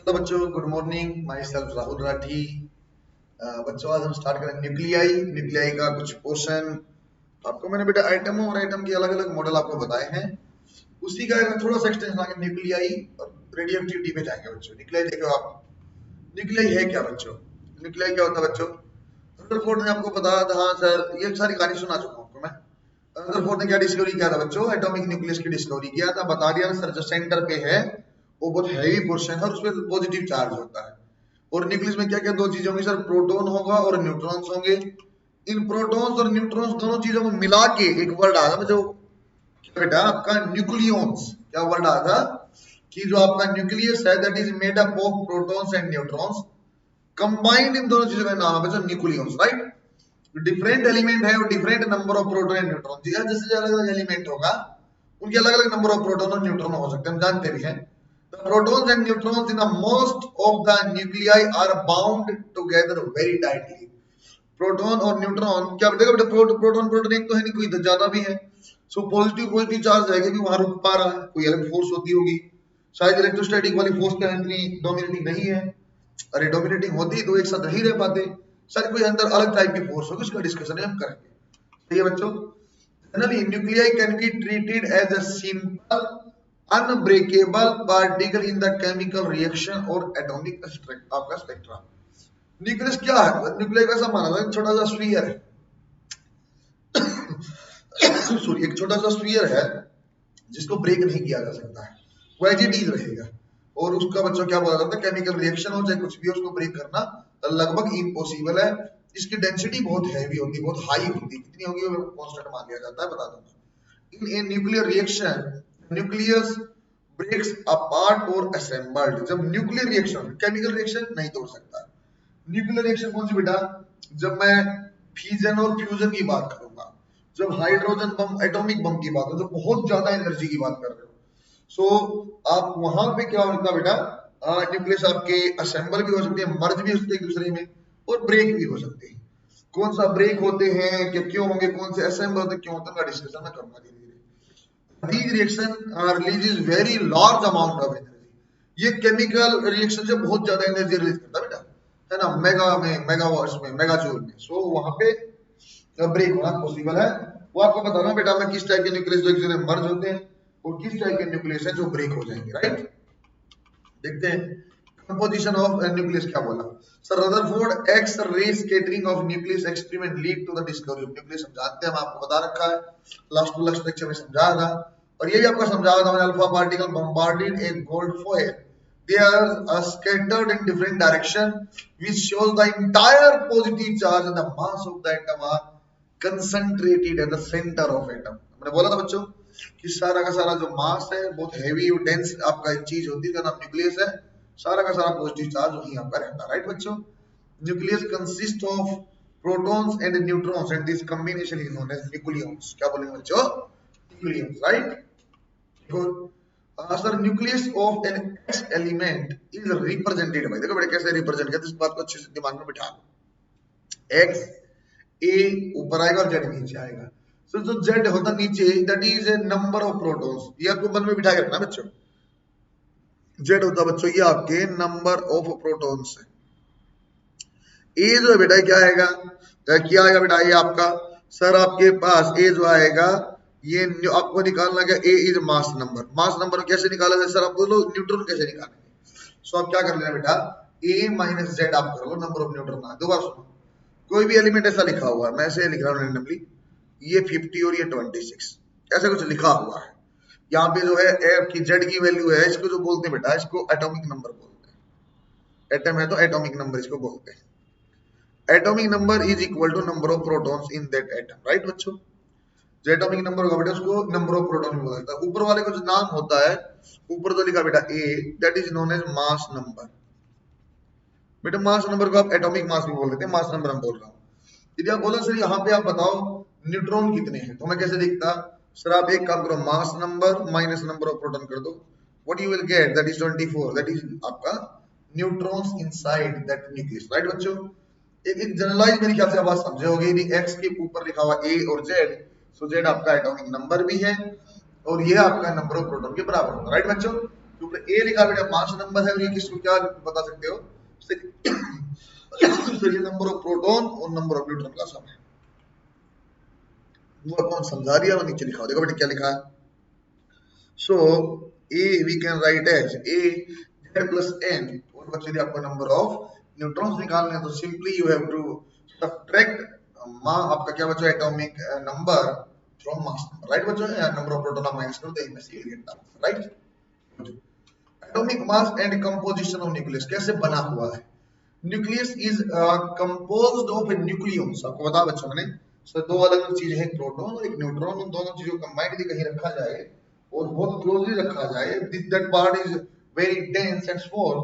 तो बच्चों good morning, my self Rahul Rathi. बच्चों आज हम स्टार्ट करें न्यूक्लियाई का कुछ पोर्शन। आपको मैंने बेटा आइटम और आइटम के अलग अलग मॉडल आपको बताए हैं, उसी का थोड़ा सा एक्सटेंशन आगे न्यूक्लियाई और रेडियोएक्टिविटी पे जाएंगे बच्चों। न्यूक्लियाई देखो आप, न्यूक्लियाई है क्या बच्चों? न्यूक्लियाई क्या होता है बच्चों? रदरफोर्ड ने आपको बताया था, हाँ सर ये सारी कहानी सुना चुका हूँ आपको मैं। रदरफोर्ड ने क्या डिस्कवरी किया था बच्चों? एटॉमिक न्यूक्लियस की डिस्कवरी किया था। बता दिया सर जो सेंटर पे है वो बहुत हैवी पोर्शन है और उसमें पॉजिटिव चार्ज होता है। और न्यूक्लियस में क्या क्या दो चीजें होंगी सर? प्रोटॉन होगा और न्यूट्रॉन्स होंगे। इन प्रोटॉन्स और न्यूट्रॉन्स दोनों चीजों को मिला के एक वर्ड आया था जो बेटा आपका न्यूक्लियॉन्स। क्या वर्ड आया था? कि जो आपका न्यूक्लियस है that is made up of protons and neutrons, combined इन दोनों चीजों का नाम है बच्चों न्यूक्लियॉन्स, राइट? डिफरेंट एलिमेंट है और different number of proton and neutron. जैसे अलग अलग एलिमेंट होगा उनके अलग अलग नंबर ऑफ प्रोटॉन और न्यूट्रॉन हो सकते हैं, हम जानते भी हैं। The protons and neutrons in the most of the nuclei are bound together very tightly. Proton और न्यूट्रॉन क्या देखो बेटा, प्रोटॉन प्रोटॉन एक तो है नहीं, कोई ज्यादा भी है। सो पॉजिटिव पॉजिटिव चार्ज है कि वहां रुक पा रहा है, कोई अलग फोर्स होती होगी। शायद इलेक्ट्रोस्टैटिक वाली फोर्स क्या इतनी डोमिनेटिंग नहीं है। अरे डोमिनेटिंग होती तो एक साथ नहीं रह पाते। शायद कोई अंदर अलग टाइप की फोर्स होगी, उसका डिस्कशन हम करेंगे। सही है बच्चों? Generally nuclei can be treated as a simple unbreakable particle in the chemical reaction और एटॉमिक आपका स्पेक्ट्रा। न्यूक्लियस क्या है? न्यूक्लियस कैसा माना था? छोटा सा स्फीयर है सॉरी, एक छोटा सा स्फीयर है जिसको ब्रेक नहीं किया जा सकता है, वो एज इट इज रहेगा। और उसका बच्चों क्या बोला जाता है? केमिकल रिएक्शन हो चाहे कुछ भी, उसको ब्रेक करना लगभग इम्पॉसिबल है। इसकी डेंसिटी बहुत हैवी होती है, बहुत हाई होती है। कितनी होगी वो कांस्टेंट मान लिया जाता है, बता दूंगा। In a nuclear reaction nucleus breaks apart और असेंबल्ड। जब न्यूक्लियर रिएक्शन, केमिकल रिएक्शन नहीं तोड़ सकता। न्यूक्लियर रिएक्शन कौन सी बेटा? जब मैं फ्यूजन और फ्यूजन की बात करूंगा, जब हाइड्रोजन बम, एटॉमिक बम की बात हो, जब बहुत ज्यादा एनर्जी की बात कर रहे हो, सो आप वहां पे क्या होता है बेटा? न्यूक्लियस आपके असेंबल भी हो सकते हैं, मर्ज भी हो सकते हैं एक दूसरे में, और ब्रेक भी हो सकते हैं। कौन सा ब्रेक होते हैं, क्या क्यों होंगे, कौन से असेंबल होते हैं, क्यों होता है, डिस्कशन मैं करूंगा धीरे धीरे। These reaction releases very large amount of energy। ये केमिकल रिएक्शन से बहुत ज्यादा एनर्जी रिलीज करता है बेटा, है ना? मेगा में, मेगावाट्स में, मेगाजूल में। सो वहां पे ब्रेक होना पॉसिबल है। वो आपको बताना बेटा मैं किस टाइप के न्यूक्लियस जो एक दूसरे में मर्ज होते हैं और किस टाइप के न्यूक्लियस है जो ब्रेक हो जाएंगे, राइट? देखते हैं कंपोजिशन ऑफ न्यूक्लियस क्या बोला sir. Rutherford X ray scattering of nucleus experiment lead to the discovery of nucleus. हम जानते हैं, हम आपको बता रखा है, लास्ट टू लास्ट लेक्चर में समझाया था। और ये भी आपको समझाया था मैंने, alpha particle bombarded A gold foil, they are scattered in different direction which shows the entire positive charge and the mass of the atom are concentrated at the center of atom। मैंने बोला था बच्चों कि सारा का सारा जो मास है बहुत हैवी और डेंस आपका एक चीज होती है, का नाम न्यूक्लियस है। सारा का सारा पॉजिटिव चार्ज वही आपका रहता है, राइट बच्चों? Nucleus consist of protons and neutrons and this combination is known as nucleons. क्या बोलेंगे बच्चों? Nucleons, right? Sir nucleus of an X element is represented by, देखो बेटा कैसे रिप्रेजेंट करते हैं, इस बात को अच्छे से दिमाग में बिठा लो। एक्स ए ऊपर आएगा और जेड नीचे आएगा। सो जो जेड होता नीचे that is a number of protons. ये आपको मन में बिठा के रखना बच्चों। जेड होता बच्चों ये आपके नंबर ऑफ प्रोटॉन्स है। ए जो है बेटा क्या आएगा? क्या आएगा बेटा? ये आपका सर आपके पास ए जो आएगा ये आपको निकालना क्या? A is mass number. Mass number कैसे निकाला जाए सर? आप बोलो न्यूट्रॉन कैसे निकालेंगे? सो आप क्या कर लेना बेटा, ए माइनस जेड आप कर लो, नंबर ऑफ न्यूट्रॉन। दोबारा सुनो, कोई भी एलिमेंट ऐसा लिखा हुआ है, मैं ऐसे लिख रहा हूँ रैंडमली, ये 50 और ये 26 ऐसे कुछ लिखा हुआ है। यहाँ पे जो है एफ की जेड की वैल्यू है, इसको जो बोलते हैं बेटा, इसको एटॉमिक नंबर बोलते हैं। एटम है तो एटॉमिक नंबर इसको बोलते हैं। Atomic number is equal to number of protons in that atom, right बच्चों? जो एटॉमिक नंबर होगा बेटा उसको नंबर ऑफ प्रोटॉन भी बोला जाता है। ऊपर वाले का जो नाम होता है, ऊपर तो लिखा बेटा A, that is known as mass number. बेटा मास नंबर को आप एटॉमिक मास भी बोल देते हैं, मास नंबर हम बोल रहा हूँ। यदि आप बोलो सर यहाँ पे आप बताओ न्यूट्रॉन कितने हैं, तो मैं कैसे देखता सर? आप एक काम करो, mass number minus number of proton कर दो, what you will get that is 24, that is आपका neutrons inside that nucleus, right बच्चों? एक जनरलाइज मेरे ख्याल से आप बात समझे होगे। यदि एक्स के ऊपर लिखा हुआ ए और जेड, सो जेड आपका एटॉमिक नंबर भी है और ये आपका नंबर ऑफ प्रोटॉन के बराबर होगा, राइट बच्चों? क्योंकि ए लिखा बेटा मास नंबर है और ये किसको क्या बता सकते हो सर ये नंबर ऑफ प्रोटॉन और नंबर ऑफ न्यूट्रॉन का सम है। वो कौन समझा दिया वो नीचे लिखा हो, देखो बेटा क्या लिखा है। So A we can write as A z plus n, और बच्चे आपको नंबर ऑफ न्यूट्रॉन्स निकालने हैं तो simply you have to subtract आपका क्या बच्चा atomic number from mass number, right बच्चों, नंबर ऑफ प्रोटॉन आप माइनस करो तो इनमें से ये get answer, right. Atomic mass and composition of nucleus कैसे बना हुआ है। Nucleus is composed of nucleons, आपको बता बच्चों मैंने सर दो अलग अलग चीजें हैं, एक प्रोटॉन और एक न्यूट्रॉन, उन दोनों चीजों को कंबाइंड यदि कहीं रखा जाए और बहुत क्लोजली रखा जाए, that part is very dense and small,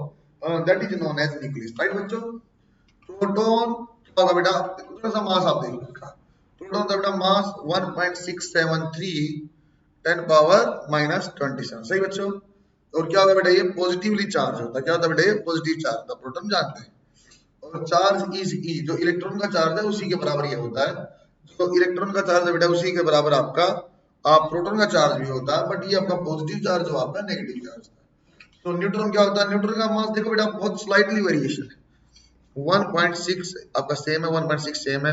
that is known as nucleus, right बच्चों। प्रोटॉन का बेटा कितना सा मास आप देख रखा, प्रोटॉन का बेटा मास 1.673 10 पावर -27, सही बच्चों। और क्या होगा बेटा ये पॉजिटिवली चार्ज होता है, क्या होता है बेटा ये पॉजिटिव चार्ज होता है, प्रोटॉन जानते हैं। और चार्ज इज ई, जो इलेक्ट्रॉन का चार्ज है उसी के बराबर ये होता है, जो इलेक्ट्रॉन का चार्ज है बेटा उसी के बराबर आपका प्रोटॉन का चार्ज भी होता है, बट ये आपका पॉजिटिव चार्ज जो आपका नेगेटिव चार्ज है। तो न्यूट्रॉन क्या होता है, न्यूट्रॉन का मास देखो बेटा बहुत स्लाइटली वेरिएशन है, 1.6 आपका सेम है, 1.6 सेम है।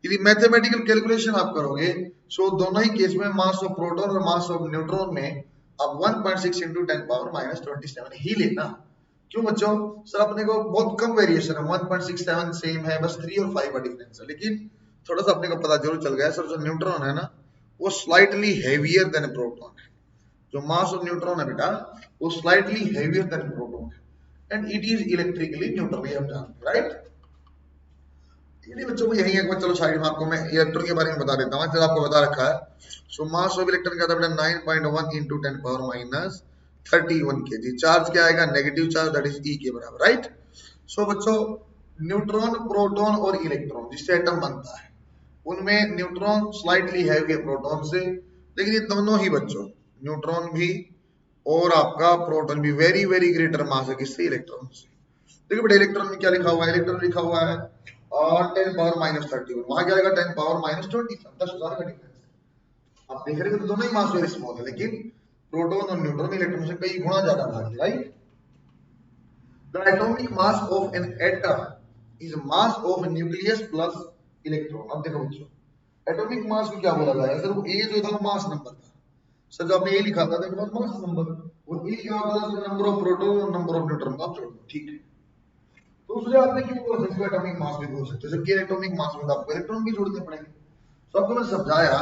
यदि मैथमेटिकल कैलकुलेशन आप करोगे सो दोनों ही केस में मास ऑफ प्रोटॉन और मास ऑफ न्यूट्रॉन में आप 1.6 into 10 पावर -27 ही लेना। क्यों बच्चों, सर अपने को बहुत कम वेरिएशन है, 1.67 सेम है, बस 3 और 5 का डिफरेंस है, लेकिन थोड़ा सा अपने को पता जरूर चल गया सर जो न्यूट्रॉन है ना वो स्लाइटली हेवियर देन प्रोटॉन है, जो मास ऑफ न्यूट्रॉन है बेटा वो स्लाइटली हेवियर देन प्रोटॉन है and it is electrically neutral, ये हम जानते हैं, राइट। ये बच्चों को यही एक बार चलो साइड में आपको मैं इलेक्ट्रॉन के बारे में बता देता हूँ, आपको बता रखा है। सो मास ऑफ इलेक्ट्रॉन क्या था बेटा 9.1 into 10 पावर -31 kg, चार्ज क्या आएगा नेगेटिव चार्ज, दैट इज ई के बराबर, राइट। सो बच्चों न्यूट्रॉन प्रोटॉन और इलेक्ट्रॉन जिससे एटम बनता है उनमें न्यूट्रॉन स्लाइटली हैवी है प्रोटॉन से, लेकिन ये दोनों ही बच्चों न्यूट्रॉन भी और आपका प्रोटॉन भी वेरी वेरी ग्रेटर मास है किससे, इलेक्ट्रॉन से। देखिए बेटा इलेक्ट्रॉन में क्या लिखा हुआ है, इलेक्ट्रॉन लिखा हुआ है 10 पावर -31, वहां क्या आएगा 10 पावर -20, 10,000 का डिफरेंस। आप देख रहे हो तो दोनों ही मास वेरी स्मॉल है, लेकिन प्रोटॉन और न्यूट्रॉन इलेक्ट्रॉन से कई गुना ज्यादा भारी, right. The atomic mass of an atom is mass of nucleus plus electron. अब देखो बच्चों एटॉमिक मास को क्या बोला जाएगा सर, वो ए जो था वो मास नंबर था सर, जो आपने ए लिखा था देखो मास नंबर, और ए क्या होता है नंबर ऑफ प्रोटॉन और नंबर ऑफ न्यूट्रॉन का आप जोड़ दो, ठीक है। तो उससे आपने क्यों बोल सकते हो एटॉमिक मास भी बोल सकते हो, जबकि एटॉमिक मास में आपको इलेक्ट्रॉन भी जोड़ने पड़ेंगे। तो आपको मैंने समझाया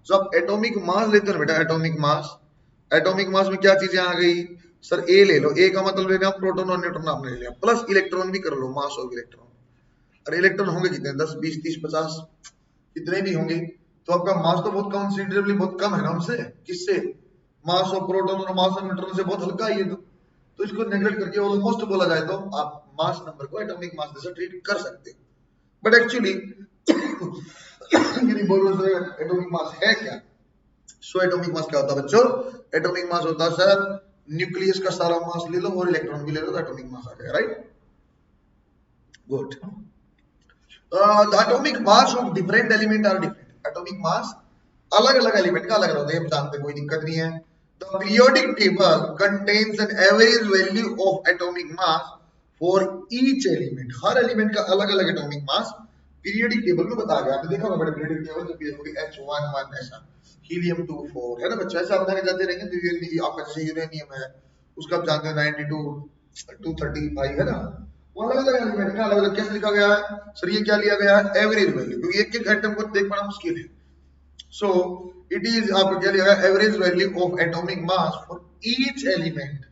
जब आप एटॉमिक मास लेते हो बेटा, एटॉमिक मास में क्या चीजें आ गई सर, ए ले लो, ए का मतलब ले लिया प्रोटॉन और न्यूट्रॉन आपने ले लिया, प्लस इलेक्ट्रॉन भी कर लो, मास ऑफ इलेक्ट्रॉन। अरे इलेक्ट्रॉन होंगे कितने 10 20 30 50 कितने भी होंगे, तो आपका मास तो बहुत कंसिडरेबली बहुत कम है ना उनसे, किससे, मास ऑफ प्रोटॉन और मास ऑफ न्यूट्रॉन से बहुत हल्का ही है। तो इसको नेगलेक्ट करके ऑलमोस्ट बोला जाए तो आप मास नंबर को एटॉमिक मास जैसे ट्रीट कर सकते हो, बट एक्चुअली यदि बोलो एटॉमिक मास है क्या, सो एटॉमिक मास क्या होता है बच्चों, एटॉमिक मास होता है सर न्यूक्लियस का सारा मास ले लो और इलेक्ट्रॉन भी ले लो तो एटॉमिक मास आ जाएगा, right. Good. The atomic mass of different element are different, atomic mass अलग अलग एलिमेंट का अलग होता है, हम जानते हैं, कोई दिक्कत नहीं है। The periodic table contains an average value of atomic mass for each element, her element का अलग अलग एटॉमिक मास पीरियोडिक टेबल में बताया गया, आपने देखा होगा पीरियोडिक टेबल जो देखोगे H11 ऐसा, हीलियम 24 है ना बच्चों, ऐसे आप जाते रहेंगे तो आपका जैसे यूरेनियम है उसका आप जानते हो 92 235 है ना, वो अलग अलग एलिमेंट का अलग अलग कैसे लिखा गया है सर, ये क्या लिया गया है एवरेज वैल्यू, क्योंकि एक एक एटम को देख पाना मुश्किल है। So it is आपको क्या लिया गया average value of atomic mass for each element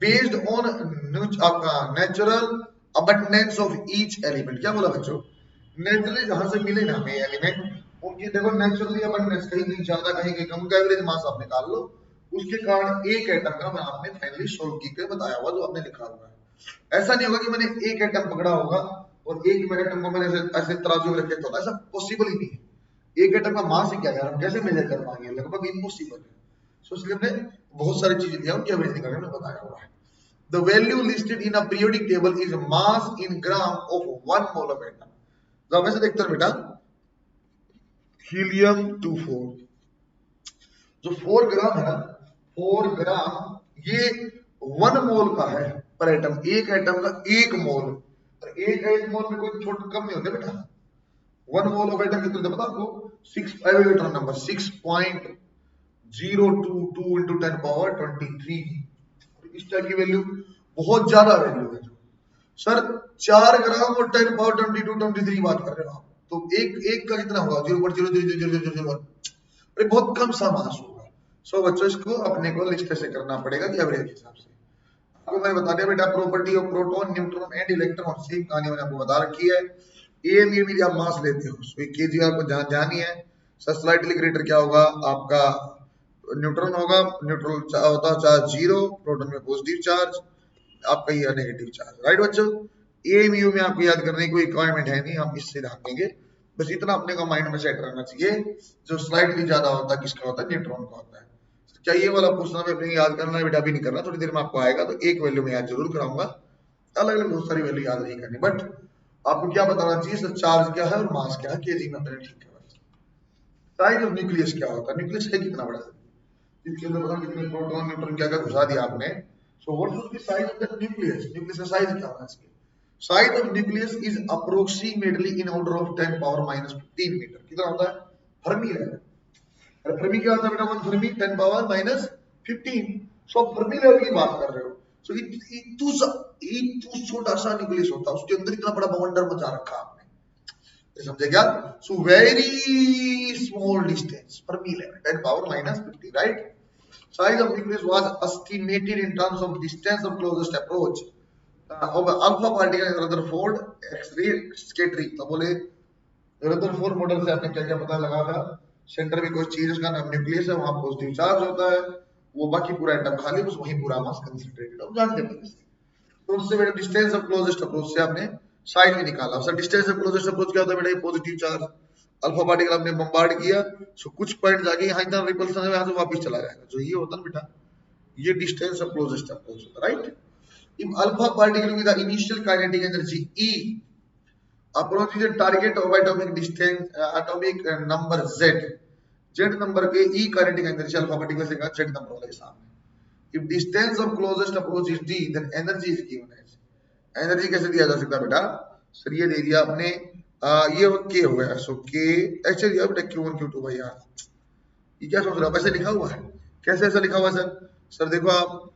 based on आपका natural abundance of each element. क्या बोला बच्चों, नेचुरली जहां से मिले ना हमें एलिमेंट उनकी देखो नेचुरली अबंडेंस कहीं कहीं ज्यादा कहीं कहीं कम, का एवरेज मास आप निकाल लो, उसके कारण एक एटम का मैं आपने फाइनली सोल्व करके बताया हुआ जो आपने लिखा हुआ है। ऐसा नहीं होगा कि मैंने एक एटम पकड़ा होगा और एक एटम को मैंने ऐसे तराजू में रखे तो ऐसा पॉसिबल ही नहीं है, एक एटम का मास ही क्या है, हम कैसे मेजर कर पाएंगे, लगभग इम्पॉसिबल है। सो इसलिए हमने बहुत सारी चीजें दिया उनकी एवरेज निकालने में बताया हुआ है। The value listed in a periodic table is mass in gram of 1 mole of atom. तो आप ऐसे देखते हो बेटा हीलियम 24 जो 4 ग्राम है ना, 4 ग्राम ये 1 मोल का है पर एटम, एक एटम का 1 मोल, और एक मोल में कोई छोटा कम नहीं होता बेटा। 1 मोल ऑफ एटम कितने पता आपको? 6 इलेक्ट्रॉन नंबर 6.022 into 10 पावर 23। इस टाइप की वैल्यू बहुत ज्यादा वैल्यू है सर। 4 ग्राम और 10 पावर 22 23 बात कर रहे हो आप, तो एक का कितना होगा? 0.0000001। अरे बहुत कम सा मास होगा। सो बच्चों इसको अपने को लिस्ट से करना पड़ेगा कि एवरेज के हिसाब से। आपको मैंने बता दिया बेटा property of proton neutron and electron, same कहानी मैंने आपको बता रखी है। एम यदि आप मास लेते हो तो केजी आपको जानी है। सर स्लाइटली ग्रेटर क्या होगा आपका? न्यूट्रॉन होगा, न्यूट्रॉन होता है चार्ज 0, प्रोटॉन में पॉजिटिव चार्ज, आपका ये नेगेटिव चार्ज। राइट बच्चों, एएमयू में आपको याद करने की कोई रिक्वायरमेंट है नहीं, हम इससे ध्यान देंगे। बस इतना अपने को माइंड में सेट रहना चाहिए, जो स्लाइटली ज्यादा होता है किसका होता है? न्यूट्रॉन का होता है। क्या ये वाला पूछना भी अपने याद करना है बेटा? भी नहीं करना, थोड़ी देर में आपको आएगा तो एक वैल्यू में याद जरूर कराऊंगा, अलग अलग बहुत सारी वैल्यू याद नहीं करनी, बट आपको क्या बताना चाहिए सर? चार्ज क्या है और मास क्या है, केजी में अपने ठीक है। साइज ऑफ न्यूक्लियस क्या होता है? न्यूक्लियस है कितना बड़ा? इसके अंदर पता नहीं कितने प्रोटॉन न्यूट्रॉन क्या क्या घुसा दिया आपने। So what should be size of the nucleus? Nucleus का साइज क्या होना चाहिए? Size of nucleus is approximately in order of 10 power minus 15 metre. कितना होता है? Fermi level. अरे फर्मी क्या होता है बेटा? 1 फर्मी 10 पावर माइनस 15। सो फर्मी लेवल की बात कर रहे हो। सो इतू छोटा सा न्यूक्लियस होता है, उसके अंदर इतना बड़ा बवंडर मचा रखा आपने, समझे क्या? So very small distance, Fermi level 10 power minus 15, right? Size of nucleus was estimated in terms of distance of closest approach of alpha particle in Rutherford X-ray scattering। तो बोले रदरफोर्ड मॉडल से आपने क्या क्या पता लगा था? सेंटर में कोई चीज, उसका नाम न्यूक्लियस है, वहां पॉजिटिव चार्ज होता है, वो बाकी पूरा एटम खाली, बस वही पूरा मास कंसंट्रेटेड। हम जानते हैं तो उससे बेटा डिस्टेंस ऑफ क्लोजेस्ट अप्रोच से आपने साइड भी निकाला। Sir distance of closest approach क्या होता है बेटा? पॉजिटिव चार्ज अल्फा पार्टिकल आपने बम्बार्ड किया, सो कुछ पॉइंट जाके यहाँ इतना रिपल्सन है, यहाँ से वापस चला जाएगा, जो ये होता है ना बेटा, ये डिस्टेंस ऑफ क्लोजेस्ट अप्रोच होता है, right? If alpha particle with the initial kinetic energy E approaches a target of atomic distance atomic number Z number के E kinetic energy alpha particle से Z नंबर वाले के सामने। If distance of closest approach is D then energy is given as. Energy कैसे दिया जा सकता है बेटा? सर ये दे दिया आपने, ये के हो गया, सो के ऐसे दिया बेटा Q1 Q2 भाई यार, ये क्या सोच रहे हो? ऐसे लिखा हुआ है, कैसे ऐसा लिखा हुआ है सर? सर देखो आप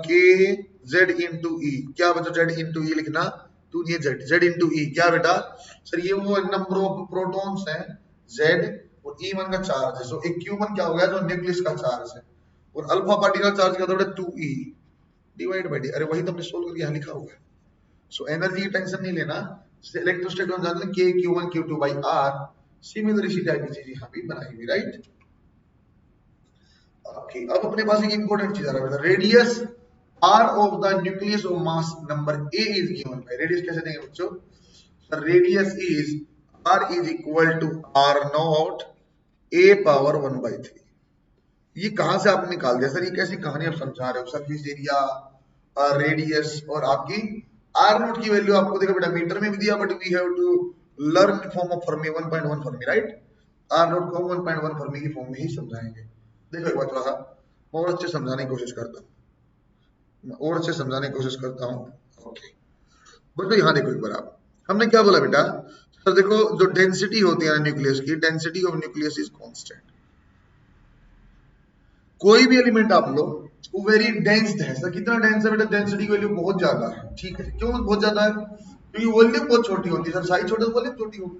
के जेड इंटू ई, क्या बच्चों जेड इंटू ई लिखना, तू ये जेड जेड इंटू ई क्या बेटा? सर ये वो नंबर ऑफ प्रोटॉन्स हैं जेड, और E1 का चार्ज है, सो एक Q1 क्या हो गया? जो न्यूक्लियस का चार्ज है, और अल्फा पार्टिकल चार्ज क्या होता है? 2E divide by D. अरे वही तो हमने सोल्व करके यहाँ लिखा हुआ है। सो एनर्जी की टेंशन नहीं लेना, इलेक्ट्रोस्टैटिक हम जानते हैं के Q1 Q2 by R, similar इसी टाइप की चीज यहाँ भी बनाई हुई, राइट? ओके, अब अपने पास एक इंपॉर्टेंट चीज आ रहा है, radius R of the nucleus of mass number A is given by, radius कैसे देंगे बच्चों? Sir radius is R is equal to R naught A power 1/3। ये कहां से आपने निकाल दिया सर? ये कैसी कहानी आप समझा रहे हो? सरफेस एरिया, रेडियस और आपकी R नॉट की वैल्यू आपको देखो बेटा मीटर में भी दिया, but we have to learn form of fermi 1.1 fermi, right? R naught को 1.1 फर्मी की फॉर्म में ही समझाएंगे। देखो एक बार थोड़ा सा और अच्छे समझाने की कोशिश करता हूँ, और अच्छे समझाने की कोशिश करता हूँ। ओके बच्चों यहाँ देखो एक बार, आप हमने क्या बोला बेटा? सर देखो जो डेंसिटी होती है न्यूक्लियस की, density of nucleus is constant. कोई भी एलिमेंट आप लो वो वेरी डेंस है। सर कितना डेंस है बेटा? डेंसिटी की वैल्यू बहुत ज्यादा है, ठीक है? क्यों बहुत ज्यादा है? क्योंकि वॉल्यूम बहुत छोटी होती है। सर साइज छोटा तो वॉल्यूम छोटी होगी,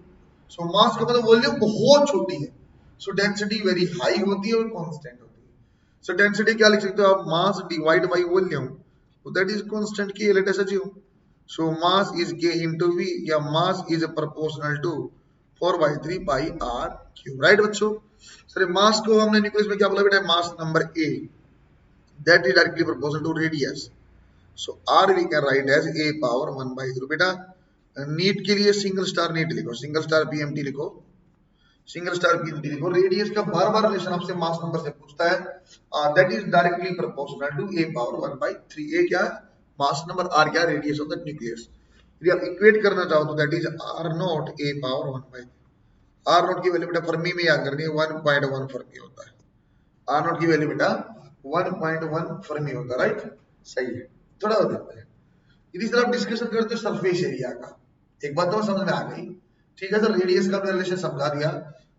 सो मास का मतलब वॉल्यूम बहुत छोटी है, सो डेंसिटी वेरी हाई होती है और कांस्टेंट होती है। सो डेंसिटी क्या लिख सकते हो आप? Mass divide by volume, so that is constant K, let us assume. So mass is K into V, या mass is proportional to 4/3 pi R cube, right बच्चों? सर मास को हमने न्यूक्लियस में क्या बोला बेटा? Mass number A, that is directly proportional to radius, so R we can write as A power 1/3। बेटा NEET के लिए सिंगल स्टार नीट लिखो, सिंगल स्टार PMT लिखो, सिंगल स्टार PMT लिखो। रेडियस का बार बार रिलेशन आपसे मास नंबर से पूछता है, that is directly proportional to A power 1/3। A क्या? मास नंबर, R क्या? Radius of the nucleus. यदि आप इक्वेट करना चाहो तो that is R naught A power 1/3। R naught की वैल्यू बेटा फर्मी में याद करनी है, 1.1 फर्मी होता है। R नॉट की वैल्यू बेटा 1.1 फर्मी होता है, राइट? सही है, थोड़ा हो जाता है। इसी तरह आप डिस्कशन करते हो सरफेस एरिया का, एक बात तो समझ में आ गई, ठीक है सर, रेडियस का रिलेशन समझा दिया।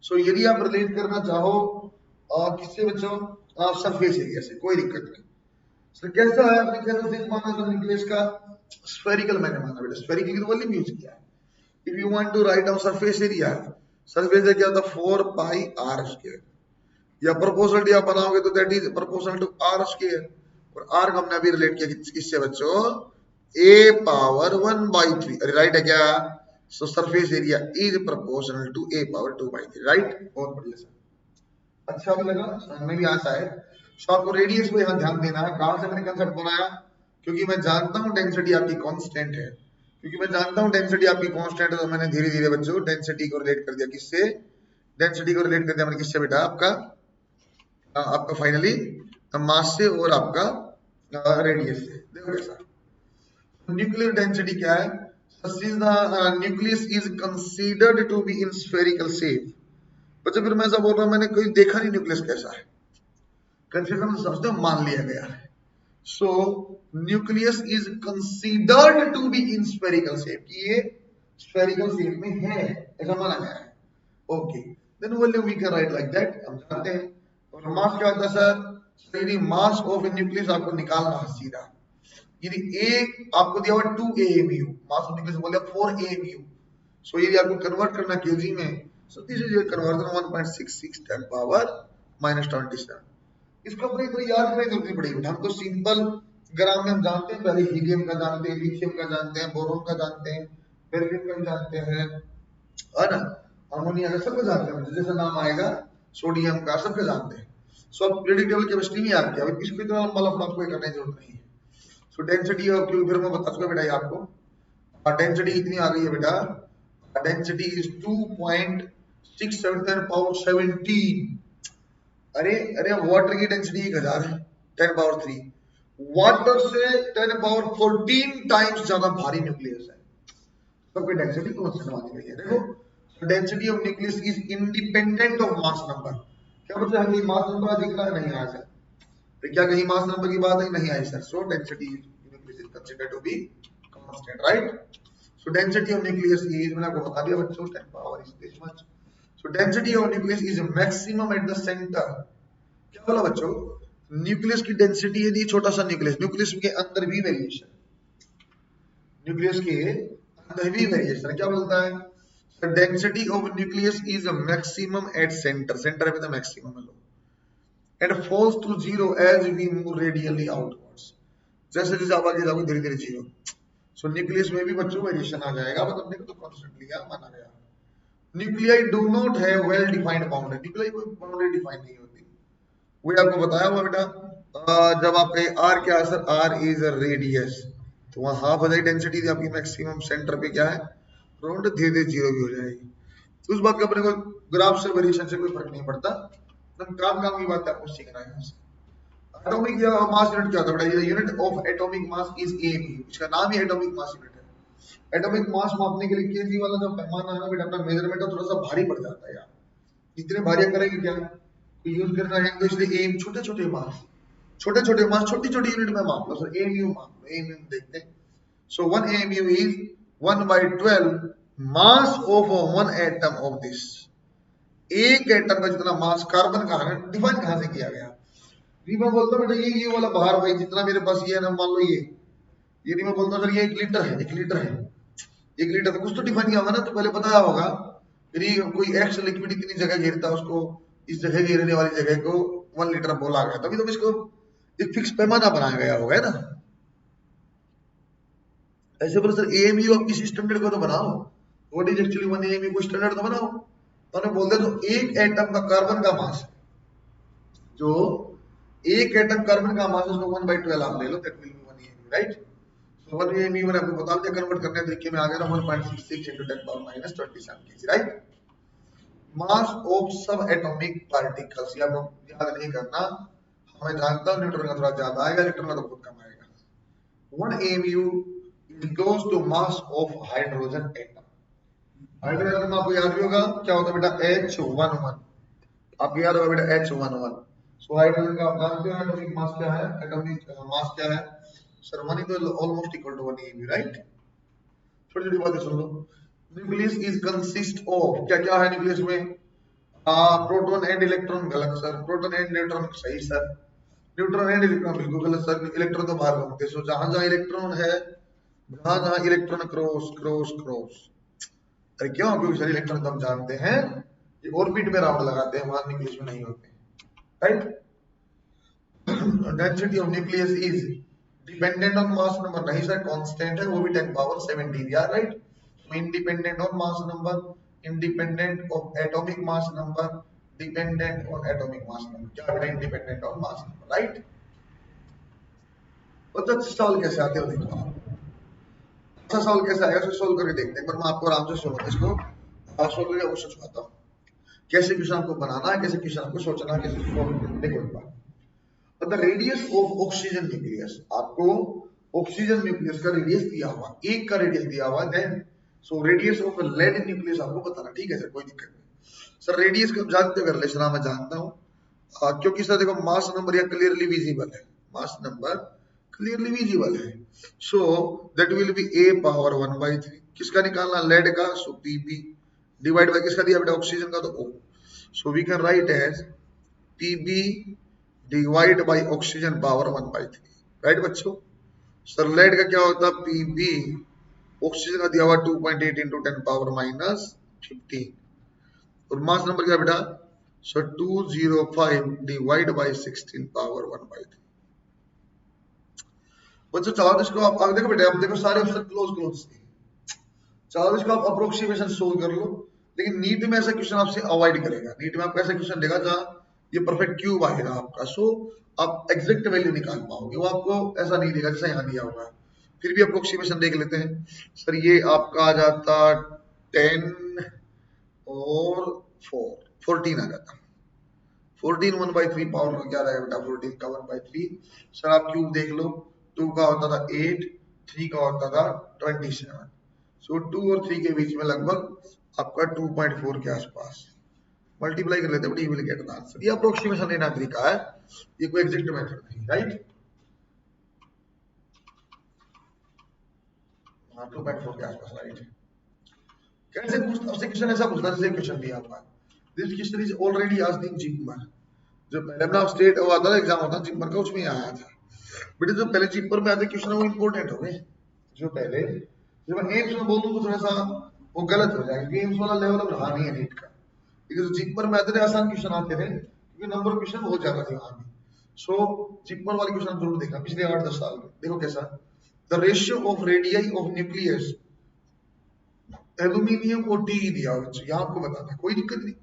सो यदि आप रिलेट करना चाहो किससे बच्चों, सरफेस एरिया से, कोई दिक्कत नहीं। सर कैसा है, आपने कैसा शेप माना सर न्यूक्लियस का, स्फेरिकल मैंने माना बेटा, स्फेरिकल की वॉल्यूम यूज किया है। If you want to write down surface area, surface area क्या होता है 4 पाई आर स्क्वायर, या प्रोपोर्शनल आप बनाओगे तो that is proportional to R square, और आर को हमने अभी रिलेट किया किससे बच्चों, a पावर 1/3, अरे राइट है क्या, so surface area is proportional to a power 2/3, right, बहुत बढ़िया सर, अच्छा भी लगा, समझ में भी आता है। सो आपको रेडियस को यहाँ ध्यान देना है, कहां से मैंने कंसेप्ट बनाया, क्योंकि मैं जानता हूँ डेंसिटी आपकी कांस्टेंट है, क्योंकि मैं जानता हूँ डेंसिटी आपकी कांस्टेंट है, तो मैंने धीरे धीरे बच्चों डेंसिटी को रिलेट कर दिया किससे, डेंसिटी को रिलेट कर दिया मैंने किससे बेटा, आपका फाइनली मास से और आपका रेडियस से। देखो कैसा न्यूक्लियर डेंसिटी क्या है, nucleus is considered to be in spherical shape. बच्चों फिर मैं ऐसा बोल रहा हूँ, मैंने कोई देखा नहीं न्यूक्लियस कैसा है, कंसीडर मतलब समझते हो मान लिया गया है। So nucleus is considered to be in spherical shape, ये स्फेरिकल शेप में है ऐसा माना गया है। Okay, then volume we can write like that, हम जानते हैं। और मास क्या होता है सर, यदि मास ऑफ ए न्यूक्लियस आपको निकालना है सीधा, यदि ए आपको दिया हुआ 2 AMU, मास ऑफ न्यूक्लियस बोल दिया 4 AMU, सो यदि आपको कन्वर्ट करना केजी में, so this is conversion 1.66 10 power -27। इसको अपने इतना याद करने की जरूरत पड़ेगी, हम तो सिंपल ग्राम में हम जानते हैं, पहले हीलियम का जानते हैं, लिथियम का जानते हैं, बोरोन का जानते हैं, बेरिलियम का भी जानते हैं, है ना, अमोनिया का सबको जानते हैं, जैसे नाम आएगा सोडियम का सबको जानते हैं। सो अब प्रेडिक्टेबल केमिस्ट्री में याद किया, इसको इतना लंबा लफड़ा आपको करने की जरूरत नहीं है। सो डेंसिटी और क्यों फिर मैं बता दूंगा बेटा, ये आपको डेंसिटी कितनी आ गई है बेटा, डेंसिटी इज 2.677 पावर 17। अरे अरे वाटर की डेंसिटी 1000 है, 10 पावर 3, वाटर से 10 पावर 14 टाइम्स ज्यादा भारी न्यूक्लियस है, सबकी डेंसिटी कांस्टेंट मानी गई है। देखो density of nucleus is independent of mass number. क्या मतलब हमें मास नंबर दिख रहा है, नहीं आया सर, तो क्या कहीं मास नंबर की बात है, नहीं आई sir. So density nucleus is considered to be constant, right. So density of nucleus is, मैंने आपको बता दिया बच्चों, 10 power is this much. So density of nucleus is maximum at the centre. क्या बोला बच्चों, न्यूक्लियस की डेंसिटी यदि छोटा सा न्यूक्लियस, न्यूक्लियस के अंदर भी वेरिएशन, न्यूक्लियस के अंदर भी वेरिएशन, क्या बोलता है, the density of nucleus is a maximum at center, center में तो maximum है लो, and falls to zero as we move radially outwards, जैसे जैसे आप आगे जाओगे धीरे धीरे जीरो। सो न्यूक्लियस में भी बच्चों वेरिएशन आ जाएगा, बट हमने तो कांस्टेंट लिया माना गया। Nuclei do not have well defined boundary, nuclei कोई बाउंड्री डिफाइन नहीं होती, वो आपको बताया हुआ बेटा। जब आप कहे आर क्या है sir, R is a radius, तो वहां हाफ हो जाएगी डेंसिटी आपकी मैक्सिमम, सेंटर पे क्या है राउंड, धीरे धीरे जीरो भी हो जाएगी। उस बात का अपने को ग्राफ से वेरिएशन से कोई फर्क नहीं पड़ता, हम काम की बात है आपको सीखना है यहाँ से। एटॉमिक मास यूनिट क्या होता है बेटा, unit of atomic mass is AB, इसका नाम ही एटॉमिक मास यूनिट है। एटॉमिक मास मापने के लिए केजी वाला जो पैमाना है ना बेटा, अपना मेजरमेंट थोड़ा सा भारी पड़ जाता है यार, इतने भारी करेंगे क्या, तो यूज करना है, तो इसलिए एम छोटे छोटे मास, छोटे छोटे मास छोटी छोटी यूनिट में माप लो सर, एमयू माप लो, एमयू देखते हैं। सो 1 MU is 1/12 mass of one atom of this, एक एटम का जितना मास कार्बन का है, डिफाइन कहां से किया गया, ये मैं बोलता हूं बेटा ये वाला भार भाई जितना मेरे पास ये है ना, मान लो ये नहीं, मैं बोलता हूं सर ये 1 लीटर है, 1 लीटर है, 1 लीटर, तो कुछ तो डिफाइन किया होगा ना, तो पहले बताया होगा, यदि कोई एक्स लिक्विड इतनी जगह घेरता है, उसको इस जगह घेरने वाली जगह को 1 लीटर बोला गया, तभी तो इसको एक फिक्स पैमाना बनाया गया होगा, है ना। ऐसे बोले सर एएमयू आप किसी स्टैंडर्ड को तो बनाओ, व्हाट इज एक्चुअली 1 एएमयू को स्टैंडर्ड तो बनाओ, तो उन्हें बोलते हैं जो एक एटम का कार्बन का मास, जो एक एटम कार्बन का मास उसको 1/12 आप ले लो, that will be 1 amu, right. So 1 amu मैंने आपको बता दिया, कन्वर्ट करने तरीके में आ गया ना 1.66 × 10⁻27 kg, राइट। मास ऑफ सब एटॉमिक पार्टिकल्स, या आपको याद नहीं करना, हमें जानता हूं न्यूट्रॉन का थोड़ा ज्यादा आएगा, इलेक्ट्रॉन का तो बहुत कम आएगा। 1 AMU is close to mass of hydrogen atom। Hydrogen atom आपको याद भी होगा क्या होता है बेटा, H11, आपको याद होगा बेटा H11। सो हाइड्रोजन का आप जानते हो एटॉमिक मास क्या है, एटॉमिक मास क्या है सर, 1 तो almost equal to 1 eV, right. छोटी छोटी बातें सुन लो। न्यूक्लियस इज कंसिस्ट ऑफ, क्या क्या है न्यूक्लियस में, प्रोटॉन एंड इलेक्ट्रॉन, गलत सर, प्रोटॉन एंड न्यूट्रॉन सही सर, न्यूट्रॉन एंड इलेक्ट्रॉन बिल्कुल गलत सर, इलेक्ट्रॉन तो बाहर घूमते हैं। सो जहां जहां इलेक्ट्रॉन है, जहां जहां इलेक्ट्रॉन क्रॉस क्रॉस क्रॉस, अरे क्यों, क्योंकि सर इलेक्ट्रॉन तो हम जानते हैं ये ऑर्बिट में राउंड लगाते हैं, वहां न्यूक्लियस में नहीं होते, right. Density of nucleus is dependent on mass number, नहीं सर कांस्टेंट है, वो भी 10 पावर 17 यार, right. So independent on mass number, independent of atomic mass number, dependent on atomic mass number, क्या बेटा independent on mass number, right। तो सवाल कैसे आते हो देखो आप, अच्छा सवाल कैसे आएगा, इसको सोल्व करके देखते हैं, पर मैं आपको आराम से सोल्व इसको सोल्व करके वो सोचवाता हूँ, कैसे क्वेश्चन आपको बनाना है, कैसे क्वेश्चन आपको सोचना है, कैसे सोल्व करना है। देखो एक बार, the radius of oxygen nucleus, आपको ऑक्सीजन न्यूक्लियस का रेडियस दिया हुआ, एक का रेडियस दिया हुआ, then so radius of lead nucleus आपको बताना, ठीक है सर, कोई दिक्कत नहीं सर। रेडियस को जानते हो, कर लेना मैं जानता हूँ, क्योंकि सर देखो मास नंबर या क्लियरली विजिबल है, मास नंबर क्लियरली विजिबल है, so that will B a power 1/3, किसका निकालना, लेड का, सो pb डिवाइड बाय किसका दिया बेटा, ऑक्सीजन का, तो o, so we can write as pb divide by oxygen power 1/3, right बच्चों। सर लेड का क्या होता है, pb, ऑक्सीजन का दिया हुआ 2.8 इंटू 10 पावर -15, और मास नंबर क्या बेटा, सो 205 डिवाइड बाय 16 पावर 1/3। बच्चों चार्ज को आप आगे देखो बेटा, आप देखो सारे ऑप्शन क्लोज क्लोज, चार्ज को आप अप्रोक्सीमेशन सोल्व कर लो, लेकिन नीट में ऐसा क्वेश्चन आपसे अवॉइड करेगा, नीट में आपको ऐसा क्वेश्चन देगा जहां ये परफेक्ट क्यूब आएगा आपका, सो आप एग्जैक्ट वैल्यू निकाल पाओगे, वो आपको ऐसा नहीं देगा जैसा यहाँ दिया हुआ है। फिर भी अप्रोक्सीमेशन देख लेते हैं सर, ये आपका आ जाता 10 और 14 आ जाता, 14 1/3 पावर का क्या रहेगा बेटा, 14 का 1/3, सर आप क्यूब देख लो, 2 का होता था 8, 3 का होता था 27, सो 2 और 3 के बीच में लगभग आपका 2.4 के आसपास, मल्टीप्लाई कर लेते हैं, you will get the answer. ये अप्रोक्सीमेशन लेना तरीका है, ये कोई एग्जैक्ट मेथड नहीं, राइट। 2.4 के आसपास, राइट। कैसे पूछता, उससे क्वेश्चन ऐसा पूछता जैसे क्वेश्चन दिया हुआ है, this question is already asked in JIPMER, जो पहले अपना स्टेट हुआ था एग्जाम होता जिपमर का, उसमें आया था बेटे, जो पहले जिपमर में आते क्वेश्चन वो इंपॉर्टेंट हो गए, जो पहले जब मैं एम्स में बोलूं तो थोड़ा सा वो गलत हो जाएगा, क्योंकि एम्स वाला लेवल अब रहा नहीं है नीट का, लेकिन जो जिपमर में आते थे आसान क्वेश्चन आते थे, क्योंकि नंबर क्वेश्चन बहुत ज्यादा थे वहां भी, सो जिपमर वाले क्वेश्चन जरूर देखना पिछले 8-10 साल में, देखो कैसा, the ratio of radii of nucleus, aluminium और टी दिया हुआ, यहाँ आपको बताना, कोई दिक्कत नहीं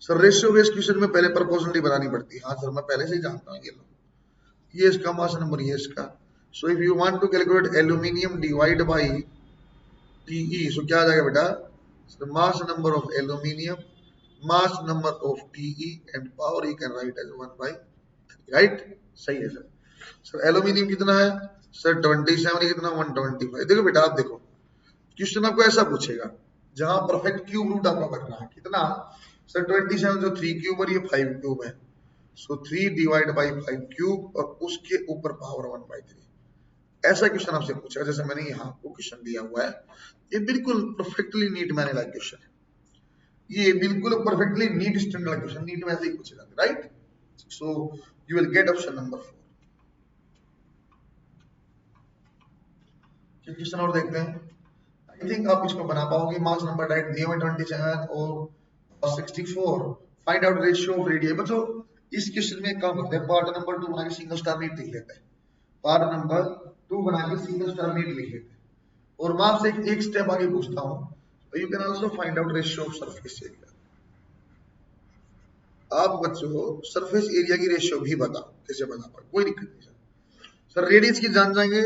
सर। रेशियो बेस्ड क्वेश्चन में पहले प्रोपोर्शनली बनानी पड़ती है, हाँ सर मैं पहले से ही जानता हूँ, ये इसका मास नंबर, ये इसका, so if you want to calculate aluminium divide by TE, so क्या आ जाएगा बेटा, so mass number of aluminium, mass number of TE and power you can write as 1/3, right, सही है सर। सर एल्यूमिनियम कितना है सर, 27, कितना 125, देखो बेटा आप देखो क्वेश्चन आपको ऐसा पूछेगा जहां परफेक्ट क्यूब रूट आपको करना है, कितना सर 27, जो 3 क्यूब और ये 5 क्यूब है, सो 3 डिवाइड बाई 5 क्यूब और उसके ऊपर पावर 1/3, ऐसा क्वेश्चन आपसे पूछेगा जैसे मैंने यहाँ आपको क्वेश्चन दिया हुआ है, ये बिल्कुल परफेक्टली नीट मैंने लाइक क्वेश्चन है, ये बिल्कुल perfectly NEET standard question, NEET में ऐसे ही पूछेगा, right. So you will get option number 4। Question और देखते हैं, आई थिंक आप इसको बना पाओगे, मास नंबर डायरेक्ट दिए हुए 27 और 64, find out ratio of radius. बच्चों इस क्वेश्चन में काम करते हैं, पार्ट नंबर 2 बना के सिंगल स्टार नीट लिख लेते हैं, पार्ट नंबर 2 बना के सिंगल स्टार नीट लिख लेते हैं, और मैं आपसे एक स्टेप आगे पूछता हूं, you can also find out ratio of surface area. आप बच्चों सरफेस एरिया की रेशियो भी बताओ, कैसे बता पाओ, कोई दिक्कत नहीं सर। रेडियस की जान जाएंगे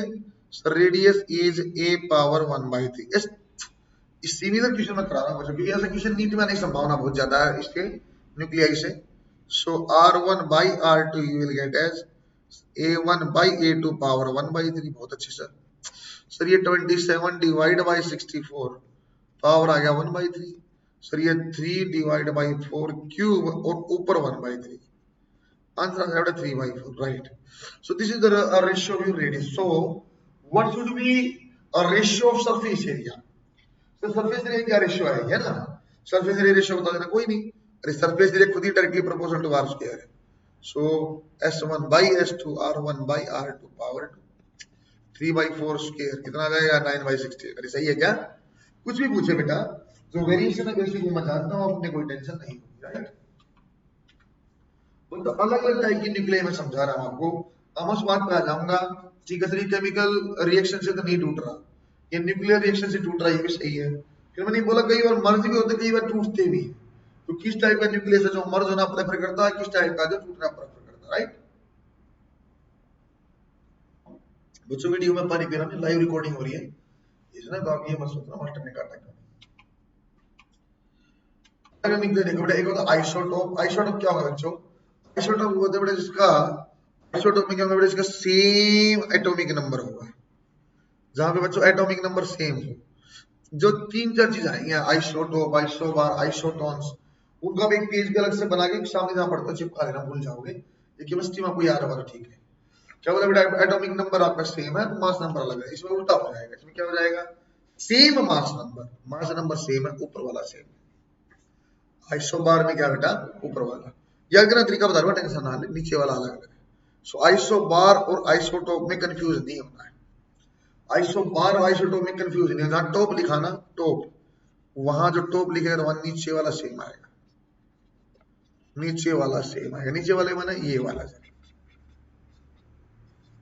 sir, radius is a power 1/3, similar question में करा रहा हूं क्योंकि ऐसा क्वेश्चन नीट में आने की संभावना बहुत ज्यादा है इसके न्यूक्लियाई से, so r1 by r2 you will get as a1 by a2 power 1/3, बहुत अच्छे सर। सर ये 27 डिवाइड बाई 64 पावर आ गया 1/3, सर ये 3 डिवाइड बाई 4 क्यूब और ऊपर 1/3, Answer is 3/4, right? So this is the ratio of your radius. So what should be a ratio of surface area? So surface area क्या ratio आएगी, है ना? Surface area ratio बता देना, कोई नहीं, अरे surface area खुद ही directly proportional to r square है. So S1 by S2 R1 by R2 power 2 3/4 square कितना आ जाएगा 9/16. अरे सही है क्या? कुछ भी पूछे बेटा, जो वेरिएशन है बेसिक वो मैं जानता हूँ, अपने कोई टेंशन नहीं होगी, राइट? तो अलग अलग टाइप की न्यूक्लियाई मैं समझा रहा हूँ आपको. अब उस बात पे आ जाऊंगा, ठीक है, केमिकल रिएक्शन से तो नहीं टूट रहा, ये न्यूक्लियर रिएक्शन से टूट रहा है, ये भी सही है. फिर मैंने बोला कई बार मर्ज भी होते, कई बार टूटते भी. तो किस टाइप का न्यूक्लियस है जो मर्ज होना प्रेफर करता है, किस टाइप का जो टूटना प्रेफर करता है, राइट? बच्चों वीडियो में पानी पी रहा हूँ, लाइव रिकॉर्डिंग हो रही है, इसने तो आप ये मत सोचना मास्टर ने काटा क्यों. देखो बेटा, एक होता है आइसोटोप. आइसोटोप क्या होगा बच्चों? आइसोटोप होता है बेटा जिसका, आइसोटोप में क्या होगा बेटा, जिसका सेम एटॉमिक नंबर होगा. जहां पे बच्चों एटॉमिक नंबर सेम हो, जो 3-4 चीज आएंगे, आइसोटोप, आइसोबार, आइसोटोन्स, उनका भी एक पेज पे अलग से बना के सामने जहां पढ़ते चिपका लेना, भूल जाओगे. ये केमिस्ट्री में आपको याद होगा तो ठीक है. क्या बोला बेटा, एटॉमिक नंबर आपका सेम है, मास नंबर अलग है. इसमें उल्टा हो जाएगा, इसमें क्या हो जाएगा, सेम मास नंबर सेम है, ऊपर वाला सेम है. आइसोबार में क्या बेटा, ऊपर वाला. याद करना तरीका बता रहा हूँ, टेंशन ना ले, नीचे वाला अलग अलग है. सो आइसोबार और आइसोटोप में कंफ्यूज नहीं होना है. आइसोबार और आइसोटोप में कंफ्यूज नहीं, जहां टॉप लिखा ना, टॉप, वहां जो टॉप लिखेगा तो वहां नीचे वाला सेम आएगा, नीचे वाला सेम आएगा. नीचे वाले माने ये वाला,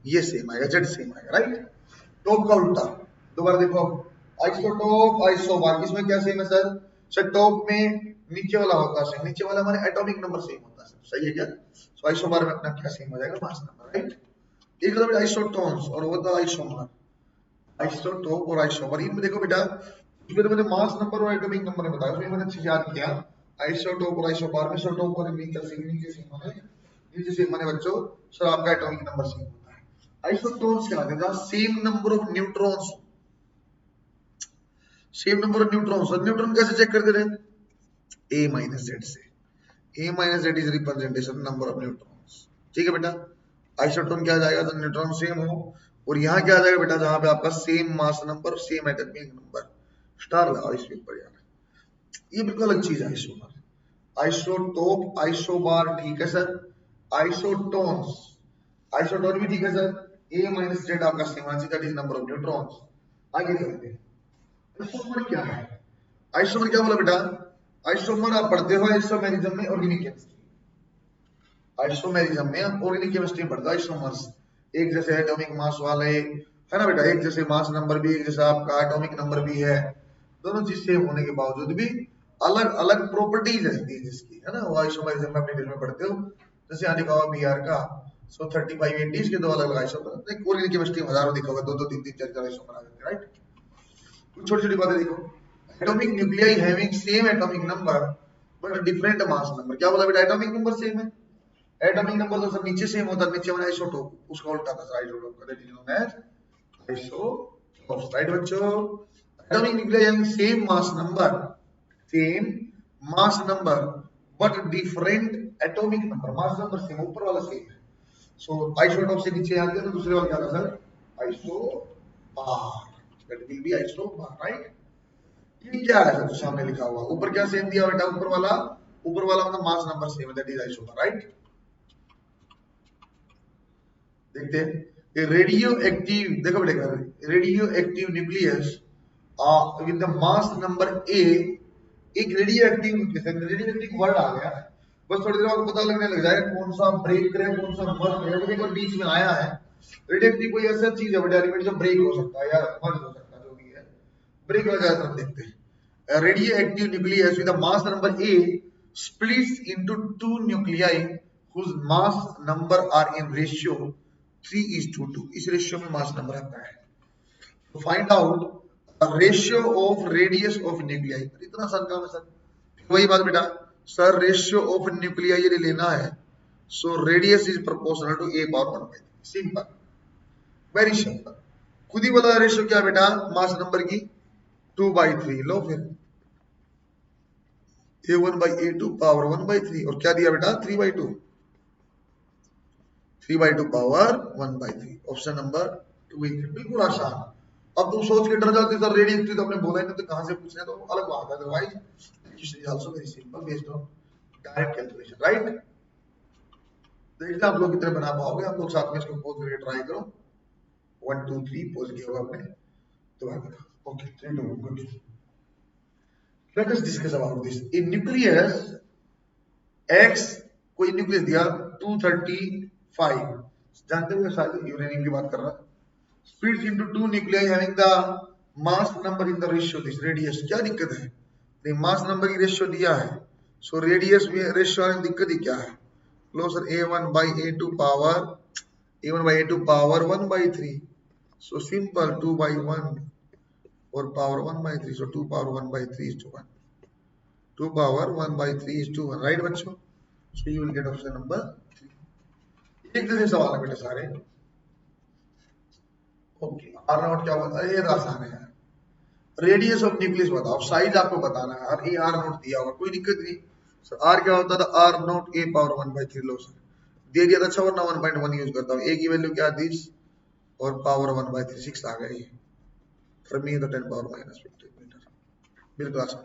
ये सेम आएगा, जेड सेम आएगा, राइट? टॉप का उल्टा. दोबारा देखो, आइसोटोप, आइसोबार, इसमें क्या सेम है सर? सर टॉप में नीचे वाला होता है, नीचे वाला हमारे एटॉमिक नंबर सेम होता है, सही है क्या? सो आइसोबार में अपना क्या सेम हो जाएगा, मास नंबर, राइट? एक होता है आइसोटोन्स और होता है आइसोमर. आइसोटोप और आइसोमर, इनमें देखो बेटा, इसमें तो मैंने मास नंबर और एटॉमिक नंबर बताया, उसमें मैंने अच्छे से याद किया. आइसोटोप और आइसोबार में आइसोटोप और नीचे सेम माने बच्चों सर आपका एटॉमिक नंबर सेम होता है. आइसोटोन्स क्या होता है, जहां same number of neutrons, same number of neutrons. और न्यूट्रॉन कैसे चेक करते रहे, a minus z से. a minus z is representation number of neutrons. ठीक है बेटा, आइसोटोन क्या आ जाएगा, तो न्यूट्रॉन सेम हो. और यहाँ क्या आ जाएगा बेटा, जहां पे आपका same mass number, same atomic number. Star लगाओ इस पेपर यार, ये बिल्कुल अलग चीज है. आइसोमर, आइसोटोप, आइसोबार ठीक है सर. आइसोटोन्स, आइसोटोन भी ठीक है सर. a minus z आपका same answer, that is number of neutrons. आगे चलते हैं, आइसोमर क्या है? आइसोमर क्या बोला बेटा, आइसोमर आप पढ़ते हो आइसोमेरिज्म में, ऑर्गेनिक केमिस्ट्री. आइसोमेरिज्म में आप ऑर्गेनिक केमिस्ट्री पढ़ते हो. आइसोमर्स एक जैसे एटॉमिक मास वाले, है ना बेटा, एक जैसे मास नंबर भी, एक जैसा आपका एटॉमिक नंबर भी है, दोनों चीज सेम होने के बावजूद भी अलग अलग प्रॉपर्टीज रहती है जिसकी, है ना, वो आइसोमेरिज्म में अपनी डिटेल में पढ़ते हो. जैसे यहाँ लिखा हुआ बीआर का, सो 3580 के दो अलग अलग आइसोमर. ऑर्गेनिक केमिस्ट्री में हजारों लिखा हुआ, 2-2, 3-3, 4-4 आइसोमर आ जाते हैं, राइट? कुछ छोटी छोटी बातें देखो, atomic nuclei having same atomic number but different mass number. क्या बोला बेटा, एटॉमिक नंबर सेम है, एटॉमिक नंबर तो सब नीचे सेम होता है, नीचे वाला आइसोटोप, उसका उल्टा था आइसोटोप का, that is known as isotope, right बच्चों? Atomic nuclei having same mass number but different atomic number. Mass number same, ऊपर वाला सेम है. सो आइसोटोप से नीचे आते हैं तो दूसरे वाला क्या था sir, isobar, that will B isobar, right? ये क्या है सर सामने लिखा हुआ, ऊपर क्या सेम दिया बेटा, ऊपर वाला मतलब मास नंबर सेम है, दैट इज आइसोबार, राइट? देखते हैं, ये रेडियो एक्टिव, देखो बेटा, radioactive nucleus with the mass number A. एक radioactive nucleus, radioactive word आ गया, बस थोड़ी देर बाद पता लगने लग जाएगा कौन सा ब्रेक है, कौन सा मर्ज है. देखो बीच में आया है, रेडियो एक्टिव कोई ऐसा चीज है बेटा, एलिमेंट जो ब्रेक हो सकता है या मर्ज हो सकता है, जो भी है ब्रेक हो जाए तो देखते हैं. A radioactive nucleus with a mass number A splits into two nuclei whose mass number are in ratio 3:2. इस रेशियो में मास नंबर आता है. तो find out ratio of radius of nuclei. इतना आसान काम है सर. वही बात बेटा, सर रेशियो ऑफ न्यूक्लियाई ये लेना है, so radius is proportional to a power 1/3. Simple, very simple. खुद ही बोला रेशियो क्या बेटा, मास नंबर की 2/3. लो फिर a1/a2 पावर 1/3, और क्या दिया बेटा 3/2. 3/2 पावर 1/3, ऑप्शन नंबर 2 बिल्कुल आसान। अब तुम सोच के डर जाते सर रेडियस तो आपने बोला ही नहीं, तो कहां से पूछ रहे, तो अलग बात है, otherwise it is also very simple based on direct calculation, right. देखते हैं आप लोग कितने बना पाओगे, आप लोग साथ में इसको पोज करके ट्राई करो। 1 2 3 पोज किया होगा आपने, दोबारा करो। Okay 3 2 good. Let us discuss about this. In nucleus X कोई न्यूक्लियस दिया 235, जानते हो शायद यूरेनियम की बात कर रहा है। Splits into two nuclei having the mass number in the ratio this radius. क्या दिक्कत है, नहीं मास नंबर की रेशियो दिया है, सो रेडियस में रेशियो में दिक्कत ही क्या है। लो sir a1/a2 power a1/a2 power 1/3, so simple 2/1 और power 1/3, so 2 power 1/3 is to 1, 2 power 1/3 is to 1, right बच्चों। So you will get option number 3. एक जैसे सवाल है बेटे सारे। ओके आर नॉट क्या होता है, ये आसान है यार। रेडियस ऑफ न्यूक्लियस बताओ, साइज आपको बताना है, और ए आर नॉट दिया होगा, कोई दिक्कत नहीं। सर आर क्या होता था, आर नॉट ए पावर 1/3। लो सर दे दिया था, अच्छा वरना 1.1 यूज करता हूँ। ए की वैल्यू क्या दिस और पावर 1/3 6 आ गई। For me the 10 power -15 metre, बिल्कुल आसान,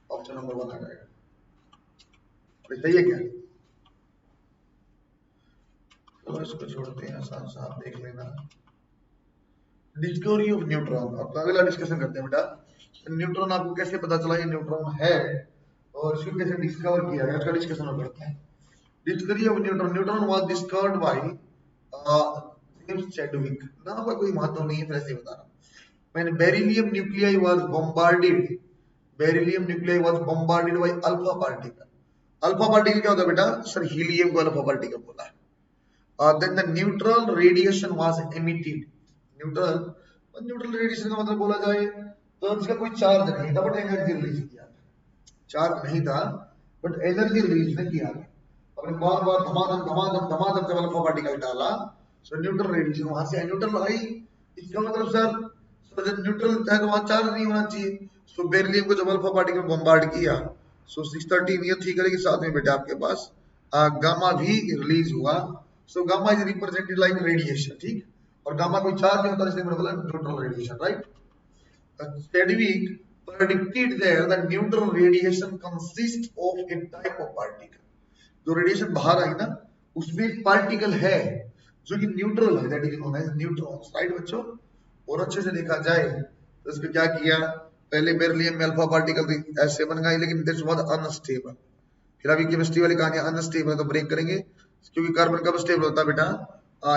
ऑप्शन नंबर 1 आ जाएगा। सही है क्या, तो इसको छोड़ते हैं, साथ साथ देख लेना। डिस्कवरी ऑफ न्यूट्रॉन, अब अगला डिस्कशन करते हैं बेटा। न्यूट्रॉन आपको कैसे पता चला ये न्यूट्रॉन है और इसको कैसे डिस्कवर किया गया, इसका डिस्कशन करते हैं। Discovery of neutron, neutron was discovered by James Chadwick. नाम का कोई महत्व नहीं है, ऐसे बता रहा हूं। When beryllium nuclei was bombarded, beryllium nuclei was bombarded by alpha particle. Alpha particle क्या होता है बेटा, सर हीलियम को अल्फा पार्टिकल बोला है। Then the neutral radiation was emitted. Neutral radiation का मतलब बोला जाए तो इसका कोई चार्ज नहीं था, बट एनर्जी रिलीज किया था। चार्ज नहीं था बट एनर्जी रिलीज ने किया था। अपने बार बार धमाधम धमाधम धमाधम जब अल्फा पार्टिकल डाला, सो न्यूट्रल रेडिएशन वहां से न्यूट्रल आई। इसका मतलब सर जब न्यूट्रल है तो वहां चार्ज नहीं होना चाहिए। सो बेरिलियम को जब अल्फा पार्टिकल बॉम्बार्ड किया, सो 613 ये ठीक है, साथ में बेटा आपके पास गामा भी रिलीज हुआ। So gamma is represented like radiation, ठीक, और गामा कोई चार्ज नहीं होता, इसलिए मैंने बोला neutral radiation, right. Chadwick predicted there that neutral radiation consists of a type of particle. जो रेडिएशन बाहर आई ना उसमें एक पार्टिकल है जो कि न्यूट्रल है, that is known as neutrons, right बच्चों। और अच्छे से देखा जाए तो इसको क्या किया, पहले बेरिलियम में अल्फा पार्टिकल ऐसे बन गई, लेकिन दिस वाज अनस्टेबल। फिर अभी केमिस्ट्री वाली कहानी अनस्टेबल है तो ब्रेक करेंगे, क्योंकि कार्बन कब स्टेबल होता है बेटा,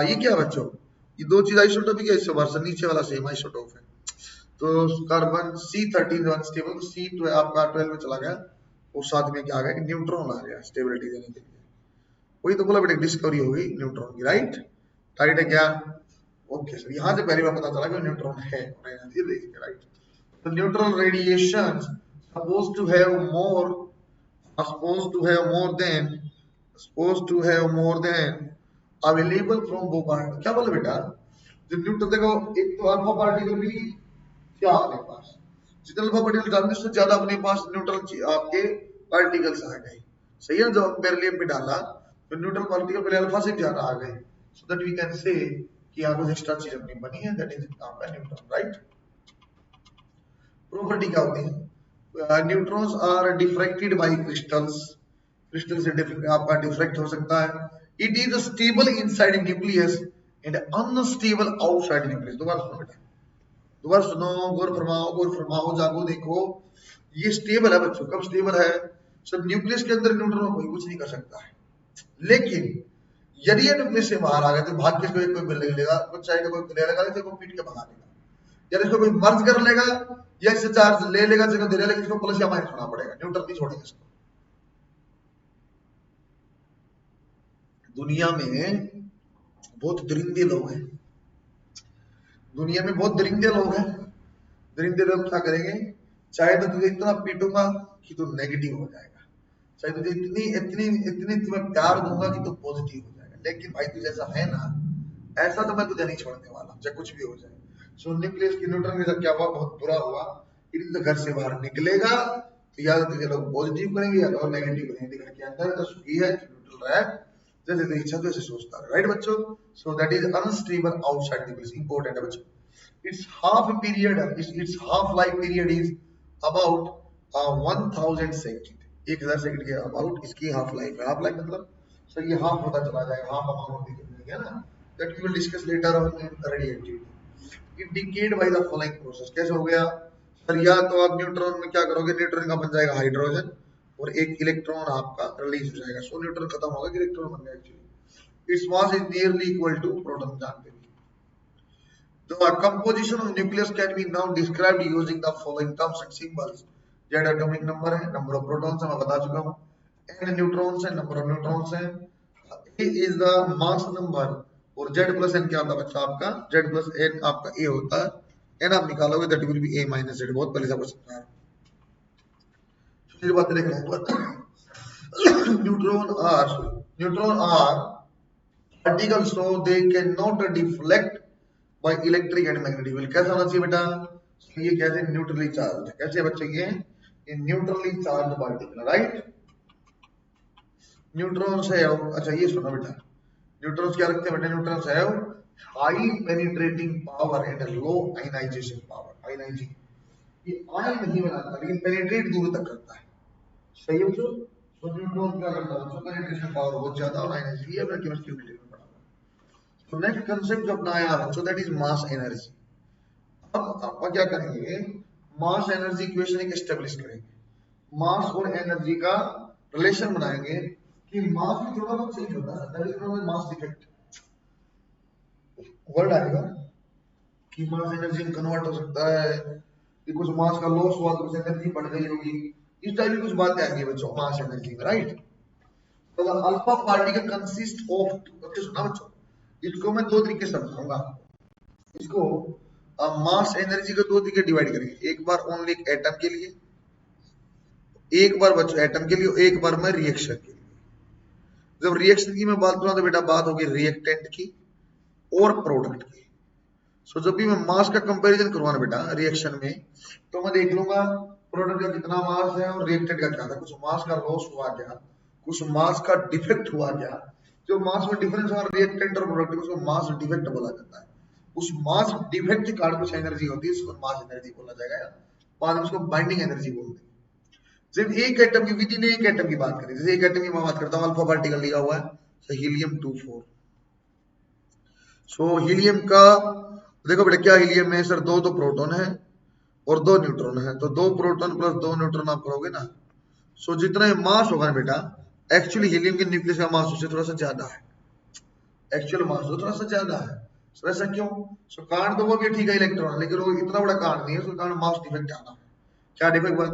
ये क्या बच्चों, ये दो चीज आइसोटोपिक है, इससे वर्ष नीचे वाला सेम आइसोटोप है। तो कार्बन C13 जो अनस्टेबल, तो C आपका 12 में चला गया, और साथ में क्या आ गया कि न्यूट्रॉन आ गया स्टेबिलिटी देने के लिए। वही तो बोला बेटा डिस्कवरी हो गई न्यूट्रॉन की, राइट। राइट है क्या, ओके सर, यहाँ से पहली बार पता चला कि न्यूट्रॉन है, राइट। तो neutral radiation supposed to have more than available from bombard। क्या बोले बेटा, जो न्यूट्रन देखो, एक तो अल्फा पार्टिकल भी क्या अपने पास, जितने अल्फा पार्टिकल डालने से ज्यादा अपने पास न्यूट्रन आपके पार्टिकल्स आ गए, सही है। जो बेरिलियम में डाला तो न्यूट्रल पार्टिकल पहले अल्फा से ज्यादा आ गए, so that we can say कि यहाँ कुछ एक्स्ट्रा चीज अपनी बनी है, दैट इज आपका न्यूट्रॉन, राइट। प्रॉपर्टी क्या होती है, neutrons are diffracted by crystals, crystal से आपका डिफ्रैक्ट हो सकता है। It is stable inside nucleus and unstable outside nucleus. दोबारा सुनो बेटा, दोबारा सुनो, गौर फरमाओ, जागो, देखो, ये स्टेबल है बच्चों। कब स्टेबल है, सर न्यूक्लियस के अंदर न्यूट्रॉन कोई कुछ नहीं कर सकता है, लेकिन यदि ये न्यूक्लियस से बाहर आ गए तो भाग के कोई ले लेगा, कुछ चाहिए कोई ले लेगा, इसको पीट के भगा देगा, या इसको कोई मर्ज कर लेगा, या इससे चार्ज ले लेगा, जगह दे लेगा, इसको प्लस या माइनस होना पड़ेगा, न्यूट्रल नहीं छोड़ेगा इसको। दुनिया में बहुत दरिंदे लोग हैं, दुनिया में बहुत दरिंदे लोग हैं। दरिंदे लोग क्या करेंगे, चाहे तो तुझे इतना पीटूंगा कि तू नेगेटिव हो जाएगा, चाहे तुझे इतनी इतनी इतनी तुम्हें प्यार दूंगा कि तू पॉजिटिव हो जाएगा, लेकिन भाई तू जैसा है ना ऐसा तो मैं तुझे नहीं छोड़ने वाला, चाहे कुछ भी हो जाए। सो न्यूक्लियस की न्यूट्रॉन के साथ क्या हुआ, बहुत बुरा हुआ। इधर तो घर से बाहर निकलेगा तो या तो तुझे लोग पॉजिटिव करेंगे या तो नेगेटिव करेंगे। घर के अंदर तो सुखी है, न्यूट्रल है, जैसे तो इच्छा तो ऐसे सोचता है, राइट बच्चों। So that is unstable outside the place, important है बच्चों। its half period its half life period is about 1000 second, 1000 second के अबाउट इसकी हाफ लाइफ है। हाफ लाइफ मतलब सर ये हाफ होता चला जाएगा, हाफ अमाउंट होती चली जाएगी, है ना। That we will discuss later on in radioactivity. Indicate by the following process. कैसे हो गया सर, या तो आप न्यूट्रॉन में क्या करोगे, न्यूट्रॉन का बन जाएगा हाइड्रोजन और एक इलेक्ट्रॉन आपका रिलीज हो जाएगा। सो न्यूट्रॉन खत्म होगा, इलेक्ट्रॉन बन गया। Actually its mass is nearly equal to proton, जानते हैं। The composition of nucleus can be now described using the following terms and symbols. Z atomic number है, number of protons है, मैं बता चुका हूँ। N neutrons है, number of neutrons है। A is the mass number और Z plus N क्या होता है बच्चा आपका, Z plus N आपका A होता है। N आप निकालोगे that will be A minus Z, बहुत पहले से आपको समझा है। फिर बात देख रहे हैं। Neutron are particles, so they cannot deflect by electric and magnetic field। कैसा होना चाहिए बेटा, ये कैसे न्यूट्रली चार्ज, कैसे बच्चे ये neutrally charge particle, right. Neutrons है, अच्छा ये सुनो बेटा, न्यूट्रॉन्स क्या रखते हैं बेटा, न्यूट्रॉन्स है high penetrating power and low ionisation power. Ionising, ये आयन नहीं बनाता लेकिन पेनिट्रेट दूर तक करता है, सही है बच्चों। तो न्यूट्रॉन क्या करता है, उसका पेनिट्रेशन पावर बहुत ज्यादा और आयनाइजिंग, ये अपना केमिस्ट्री में पढ़ा। तो नेक्स्ट कांसेप्ट जो अपना आया बच्चों, दैट इज मास एनर्जी। अब आप क्या करेंगे, मास एनर्जी इक्वेशन एक एस्टेब्लिश करेंगे, मास और एनर्जी का रिलेशन बनाएंगे कि मास भी थोड़ा बहुत चेंज होता है, that is known as mass defect. Word आएगा कि मास एनर्जी में कन्वर्ट हो सकता है, कि कुछ मास का लॉस हुआ तो कुछ एनर्जी बढ़ गई होगी, इस टाइप की कुछ बातें आएंगी बच्चों मास एनर्जी में, राइट। तो अल्फा पार्टिकल कंसिस्ट ऑफ, सुना बच्चों, इसको मैं दो तरीके से समझाऊंगा। इसको मास एनर्जी को दो तरीके डिवाइड करेंगे, एक बार ओनली एक एटम के लिए, एक बार बच्चों एटम के लिए, एक बार में रिएक्शन के लिए। जब रिएक्शन की मैं बात करूं तो बेटा बात होगी रिएक्टेंट की और प्रोडक्ट की। सो जब भी मैं मास का कंपैरिजन करवाना बेटा रिएक्शन में, तो मैं देख लूंगा प्रोडक्ट का कितना मास है और रिएक्टेंट का क्या था, कुछ मास का लॉस हुआ क्या, कुछ मास का डिफेक्ट हुआ क्या। जो मास में डिफरेंस हुआ रिएक्टेंट और प्रोडक्ट में, उसको मास डिफेक्ट बोला जाता है। उस मास डिफेक्ट के कारण कुछ एनर्जी होती है, उसको मास एनर्जी बोला जाएगा, बाद में उसको बाइंडिंग एनर्जी बोलते हैं। जब एक एटम की विधि ने एक एटम की बात करी, जैसे एक एटम की मैं बात करता हूँ, अल्फा पार्टिकल लिया हुआ है, तो हीलियम 24। सो हीलियम का देखो बेटा क्या हीलियम में सर, दो तो प्रोटॉन है और दो न्यूट्रॉन है, तो दो प्रोटॉन प्लस दो न्यूट्रॉन आप करोगे ना। सो जितना ये मास होगा ना बेटा, एक्चुअली हीलियम के न्यूक्लियस का मास उससे थोड़ा सा ज्यादा है, एक्चुअल मास तो थोड़ा सा ज्यादा है। सो ऐसा क्यों, सो कारण तो वो भी ठीक है इलेक्ट्रॉन, लेकिन वो इतना बड़ा कारण नहीं है, उसके कारण मास डिफेक्ट आना है। क्या डिफेक्ट हुआ,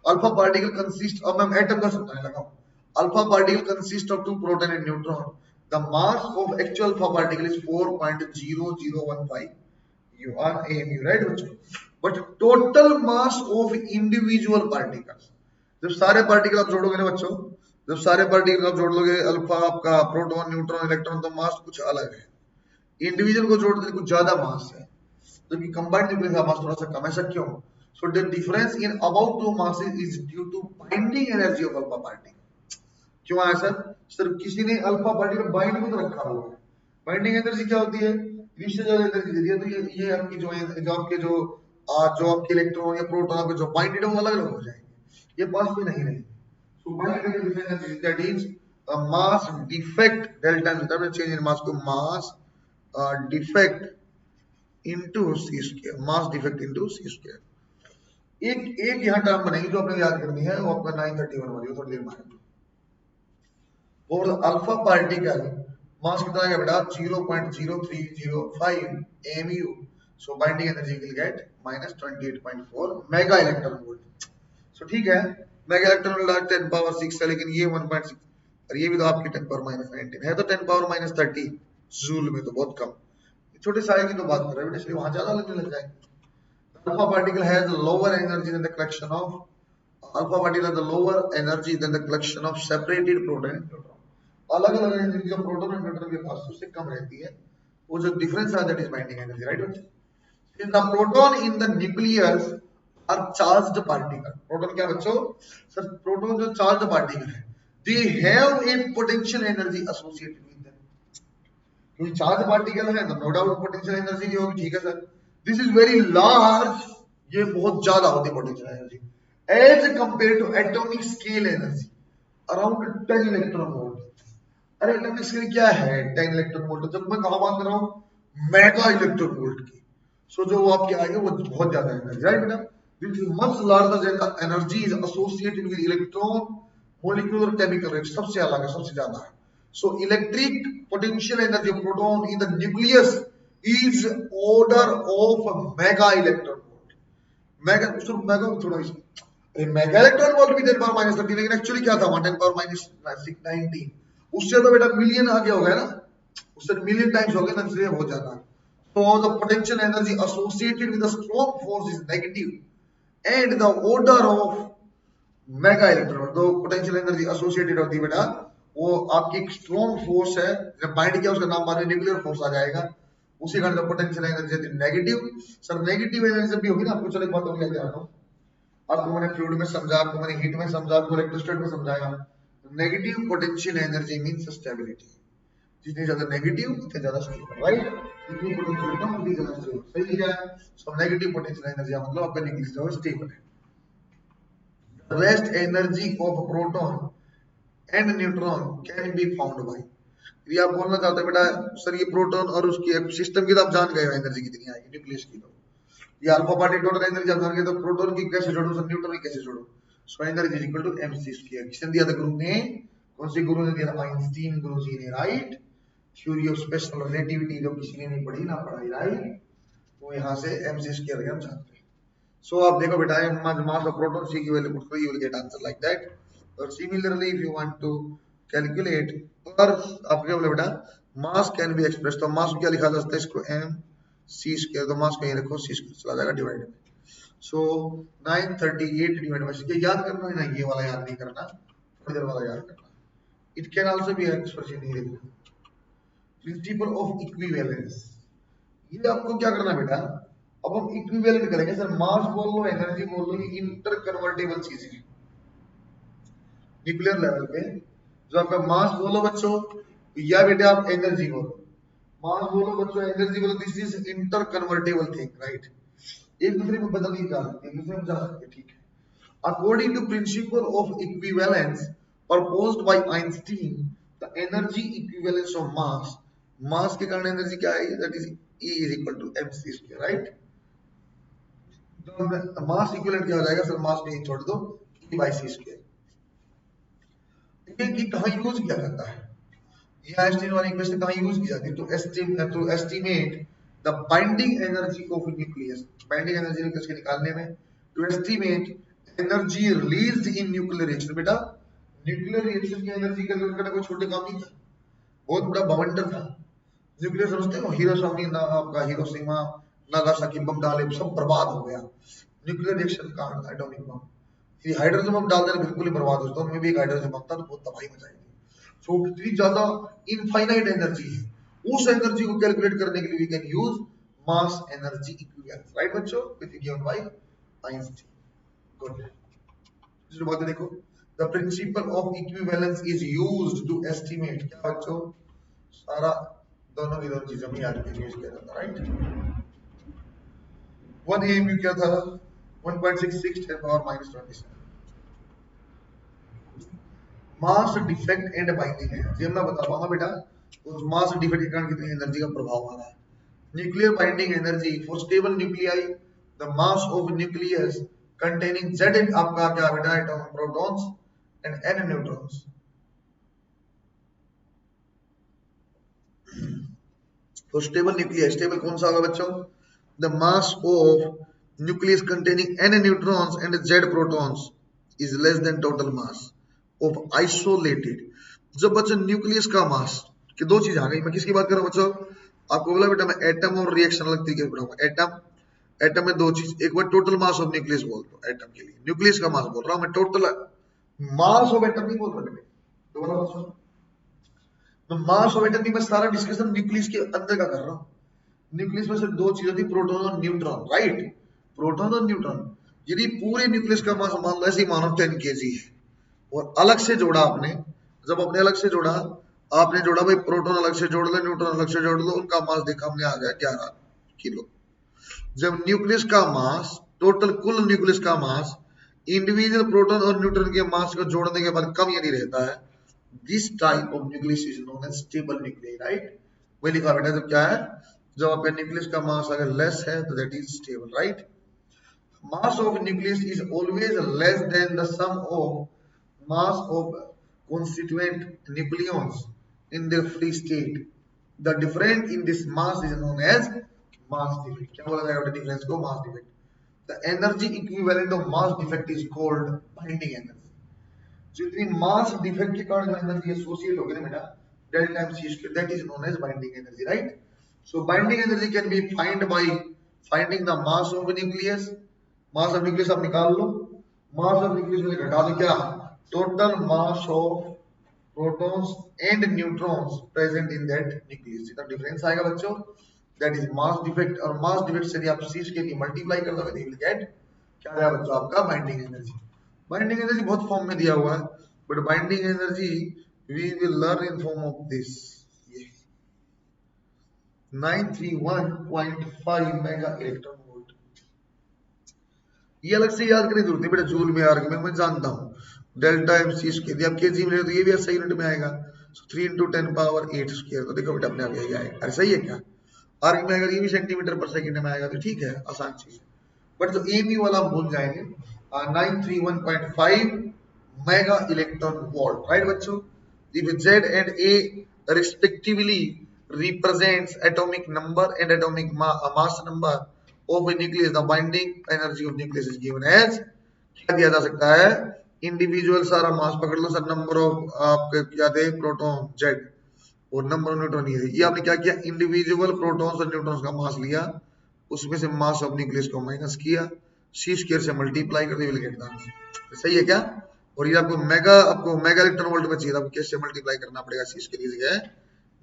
अल्फा पार्टिकल कंसिस्ट, अब मैं एटम का समझाने लगा हूं। Alpha particle consist of two proton and neutron, the mass of actual alpha particle is 4.0015 you are AMU, right बच्चों। But total mass of individual particles, जब सारे पार्टिकल आप जोड़ोगे ना बच्चों, जब सारे पार्टिकल आप जोड़ लोगे, अल्फा आपका प्रोटॉन न्यूट्रॉन इलेक्ट्रॉन, तो मास कुछ अलग है। इंडिविजुअल को जोड़ते कुछ ज्यादा मास है, जबकि कंबाइंड न्यूक्लियस का मास थोड़ा सा कम है। ऐसा क्यों, so the difference in about two masses is due to binding energy of alpha particle. क्यों आया सर, सिर्फ किसी ने अल्फा पार्टिकल बाइंड में तो रखा हुआ है। बाइंडिंग एनर्जी क्या होती है, विशेष एनर्जी दे दिया, तो ये आपकी जो आपके जो आपके इलेक्ट्रॉन या प्रोटॉन आपके जो बाइंडेड है वो अलग अलग हो जाएंगे, ये पास में नहीं रहेंगे। So binding energy that is mass defect delta, मतलब चेंज इन मास को mass defect into c square, mass defect into c square. एक यहां टर्म बनेगी जो आपने याद करनी है, वो आपका 931 वाली, थोड़ी देर में। और अल्फा पार्टिकल मास कितना है बेटा, 0.0305 mu, so binding energy will get -28.4 mega electron volt. So ठीक है, मेगा इलेक्ट्रॉन वोल्ट 10 पावर 6 है, लेकिन ये 1.6 और ये भी तो आपकी 10 पावर -19 है, तो 10 पावर -30 जूल में तो बहुत कम। छोटे साइज की तो बात कर रहे हैं, इसलिए वहां ज्यादा लगने लग जाएंगे। Alpha particle has lower energy than the collection of alpha particle has lower energy than the collection of separated proton and neutron. अलग अलग एनर्जी जो प्रोटॉन और न्यूट्रॉन के पास उससे कम रहती है, वो जो डिफरेंस है that is binding energy, right बच्चे। In the proton in the nucleus are charged particle. Proton क्या बच्चों, सर प्रोटॉन जो चार्ज्ड पार्टिकल है, they have a potential energy associated with them. क्योंकि चार्ज पार्टिकल है तो नो डाउट पोटेंशियल एनर्जी भी होगी, ठीक है sir. This is very large, ये बहुत ज्यादा होती है potential energy as compare to atomic scale energy around 10 electron volt. अरे एटॉमिक स्केल क्या है 10 इलेक्ट्रॉन वोल्ट, जब मैं कहां बात कर रहा हूं मेगा इलेक्ट्रॉन वोल्ट की। सो जो वो आपके आएंगे वो बहुत ज्यादा एनर्जी, राइट बेटा। This is much larger than the energy is associated with electron molecular chemical rate, सबसे अलग है, सबसे ज्यादा है। So electric potential energy of proton in the nucleus is order of mega electron volt. Mega सिर्फ mega थोड़ा इस mega electron volt भी 10 पावर माइनस 13, लेकिन एक्चुअली क्या था 10 पावर माइनस 19, उससे तो बेटा मिलियन आगे हो गया ना, उससे मिलियन टाइम्स हो गया ना, इसलिए बहुत ज्यादा। So the potential energy associated with the strong force is negative and the order of mega electron, तो पोटेंशियल एनर्जी एसोसिएटेड होती है बेटा, वो आपकी एक स्ट्रॉन्ग फोर्स है, जब बाइंड किया उसका नाम बाद में न्यूक्लियर फोर्स आ जाएगा, उसी कारण से potential energy negative. Sir negative energy भी होगी ना, आपको चलो एक बात और लेके आ रहा हूं, आपको मैंने फ्लूइड में समझा, आपको मैंने हीट में समझा, आपको इलेक्ट्रोस्टैट में समझाया। Negative potential energy means stability, जितनी ज्यादा नेगेटिव उतनी ज्यादा स्टेबल, राइट। जितनी पोटेंशियल कम उतनी ज्यादा स्टेबल, सही है। सो नेगेटिव पोटेंशियल एनर्जी मतलब आपका न्यूक्लियस जो है स्टेबल है। Rest energy of proton and neutron can be found by, ये आप बोलना चाहते हैं बेटा सर ये प्रोटॉन और उसकी सिस्टम की तो आप जान गए हो एनर्जी कितनी आएगी न्यूक्लियस की, तो ये अल्फा पार्टिकल टोटल एनर्जी आप जान गए, तो प्रोटॉन की कैसे जोड़ो सर न्यूट्रॉन की कैसे जोड़ो। So energy is equal to mc²। किसने दिया था ग्रुप ने, कौन से गुरु ने दिया था, आइंस्टीन गुरु जी ने, right. Theory of special relativity जो किसी ने नहीं पढ़ी ना पढ़ाई, राइट, तो यहाँ से mc² हम जानते हैं। So आप देखो बेटा mass of proton C equivalent to 3, you will get answer like that. Or similarly if you want to calculate, और आप क्या बोले बेटा mass can be expressed, तो mass क्या लिखा जा सकता है इसको mc², तो mass कहीं रखो c² चला जाएगा डिवाइड में। So 938 डिवाइड बाय c, याद करना है ना, ये वाला याद नहीं करना, थोड़ी देर वाला याद करना। It can also be expressed in principle of equivalence, ये आपको क्या करना बेटा, अब हम इक्विवेलेंट करेंगे सर, मास बोल लो एनर्जी बोल लो, ये इंटर कन्वर्टेबल चीज है न्यूक्लियर लेवल पे। जो आपका मास बोलो बच्चों या बेटे आप एनर्जी बोलो, मास बोलो बच्चों एनर्जी बोलो, this is inter convertible thing, right. एक दूसरे में बदल नहीं जा सकते, एक दूसरे में जा सकते, ठीक है। According to principle of equivalence proposed by Einstein, the energy equivalence of mass, mass के कारण एनर्जी क्या है, that is E is equal to mc², right. तो मास इक्विवेलेंट क्या हो जाएगा सर, मास में छोड़ दो E by c²। ये कहां यूज किया जाता है, ये आइंस्टीन वाली इक्वेशन कहां यूज की जाती है, to estimate the binding energy of nucleus, binding energy nucleus के निकालने में, to estimate energy released in nuclear reaction। बेटा न्यूक्लियर रिएक्शन की एनर्जी कैलकुलेट करना कोई छोटे काम नहीं था, बहुत बड़ा बवंडर था। न्यूक्लियर समझते हो, हिरोशिमा ना आपका हिरोशिमा नागासाकी बम डाले सब बर्बाद हो गया, न्यूक्लियर रिएक्शन का एटॉमिक बम। ये हाइड्रोजन बम डाल देना बिल्कुल ही बर्बाद हो जाता, उनमें भी एक हाइड्रोजन बम था तो बहुत तबाही मचाई थी। सो कितनी ज्यादा इनफाइनाइट एनर्जी है, उस एनर्जी को कैलकुलेट करने के लिए we can use mass energy equivalence, right बच्चों, which is given by Einstein. Good, दूसरी बात देखो, the principle of equivalence is used to estimate, क्या बच्चों सारा दोनों की दोनों चीजों में याद यूज किया जाता, राइट। वन एम क्या था 1.66 10 power minus 27, mass defect and binding energy मैं बता पाऊंगा बेटा, उस मास डिफेक्ट के कारण कितनी एनर्जी का प्रभाव आ रहा है। Nuclear binding energy for stable nuclei, the mass of nucleus containing Z आपका क्या बेटा, atom protons and N neutrons. तो स्टेबल न्यूक्लियस, स्टेबल कौन सा होगा बच्चों, the mass of nucleus containing N neutrons and Z protons is less than total mass of isolated. जब बच्चों न्यूक्लियस का मास की दो चीज आ गई, मैं किसकी बात कर रहा हूं बच्चों, आपको बोला बेटा मैं एटम और रिएक्शन अलग तरीके से पढ़ाऊंगा। एटम में दो चीज, एक बार टोटल मास ऑफ न्यूक्लियस बोल दो एटम के लिए, न्यूक्लियस का मास बोल रहा हूं मैं, टोटल मास ऑफ एटम नहीं बोल रहा बेटे, दोबारा बात सुनो, मैं मास ऑफ एटम नहीं, मैं सारा डिस्कशन न्यूक्लियस के अंदर का कर रहा हूं। न्यूक्लियस में सिर्फ दो चीजें थी, प्रोटॉन और न्यूट्रॉन, राइट, प्रोटॉन और न्यूट्रॉन। यदि पूरे न्यूक्लियस का मास मान लो ऐसे ही मानो 10 kg है और अलग से जोड़ा आपने जब अपने अलग से जोड़ा, आपने जोड़ा भाई प्रोटॉन अलग से जोड़ लो, न्यूट्रॉन अलग से जोड़ लो, उनका मास देखा हमने आ गया 11 किलो। जब न्यूक्लियस का मास, टोटल कुल न्यूक्लियस का मास इंडिविजुअल प्रोटॉन और न्यूट्रॉन के मास को जोड़ने के बाद कम यदि रहता है, this type of nucleus is known as stable nucleus, right. वही लिखा बेटा, जब क्या है, जब आपका न्यूक्लियस का मास अगर लेस है तो that is stable, right. Mass of nucleus is always less than the sum of mass of constituent nucleons in their free state. The difference in this mass is known as mass defect. क्या बोला जाएगा difference को? mass defect. The energy equivalent of mass defect is called binding energy. जो इतनी mass defect के कारण जो energy associate हो गई ना बेटा, delta times c square, that is known as binding energy, right? So binding energy can be found by finding the mass of a nucleus. Mass of nucleus आप निकाल लो, mass of nucleus में घटा दो क्या, total mass of protons and neutrons present in that nucleus, इतना difference आएगा बच्चों, that is mass defect. और मास डिफेक्ट से यदि आप सी के लिए मल्टीप्लाई कर दोगे, यू विल गेट क्या आएगा बच्चों, आपका बाइंडिंग एनर्जी। बाइंडिंग एनर्जी बहुत फॉर्म में दिया हुआ है, but binding energy we will learn in form of this, 931.5 mega electron volt. ये अलग से याद करने की जरूरत नहीं बेटा, जूल में आर्ग में मैं जानता हूँ, डेल्टा एम सी स्क्वायर, अब केजी में तो ये भी ऐसा यूनिट में आएगा, 3 into 10 power 8 स्क्वायर, तो देखो बेटा अपने आप यही आएगा। अरे सही है क्या, आर्ग में अगर ये भी सेंटीमीटर पर सेकंड में आएगा तो ठीक है, आसान चीज। बट जो एमी वाला हम भूल जाएंगे, 931.5 मेगा इलेक्ट्रॉन वोल्ट, राइट बच्चों। If Z and A respectively represents atomic number and atomic mass number of a nucleus, the binding energy of nucleus is given as, क्या दिया जा सकता है, इंडिविजुअल सारा मास पकड़ लो सर, नंबर ऑफ आपके क्या थे प्रोटॉन Z और नंबर ऑफ न्यूट्रॉन ये आपने क्या किया, इंडिविजुअल प्रोटॉन्स और न्यूट्रॉन्स का मास लिया, उसमें से मास ऑफ न्यूक्लियस को माइनस किया, सी स्क्वायर से मल्टीप्लाई कर दिया, विल गेट द आंसर। सही है क्या। और ये आपको मेगा इलेक्ट्रॉन वोल्ट में चाहिए, आपको कैसे मल्टीप्लाई करना पड़ेगा, सी स्क्वायर की जगह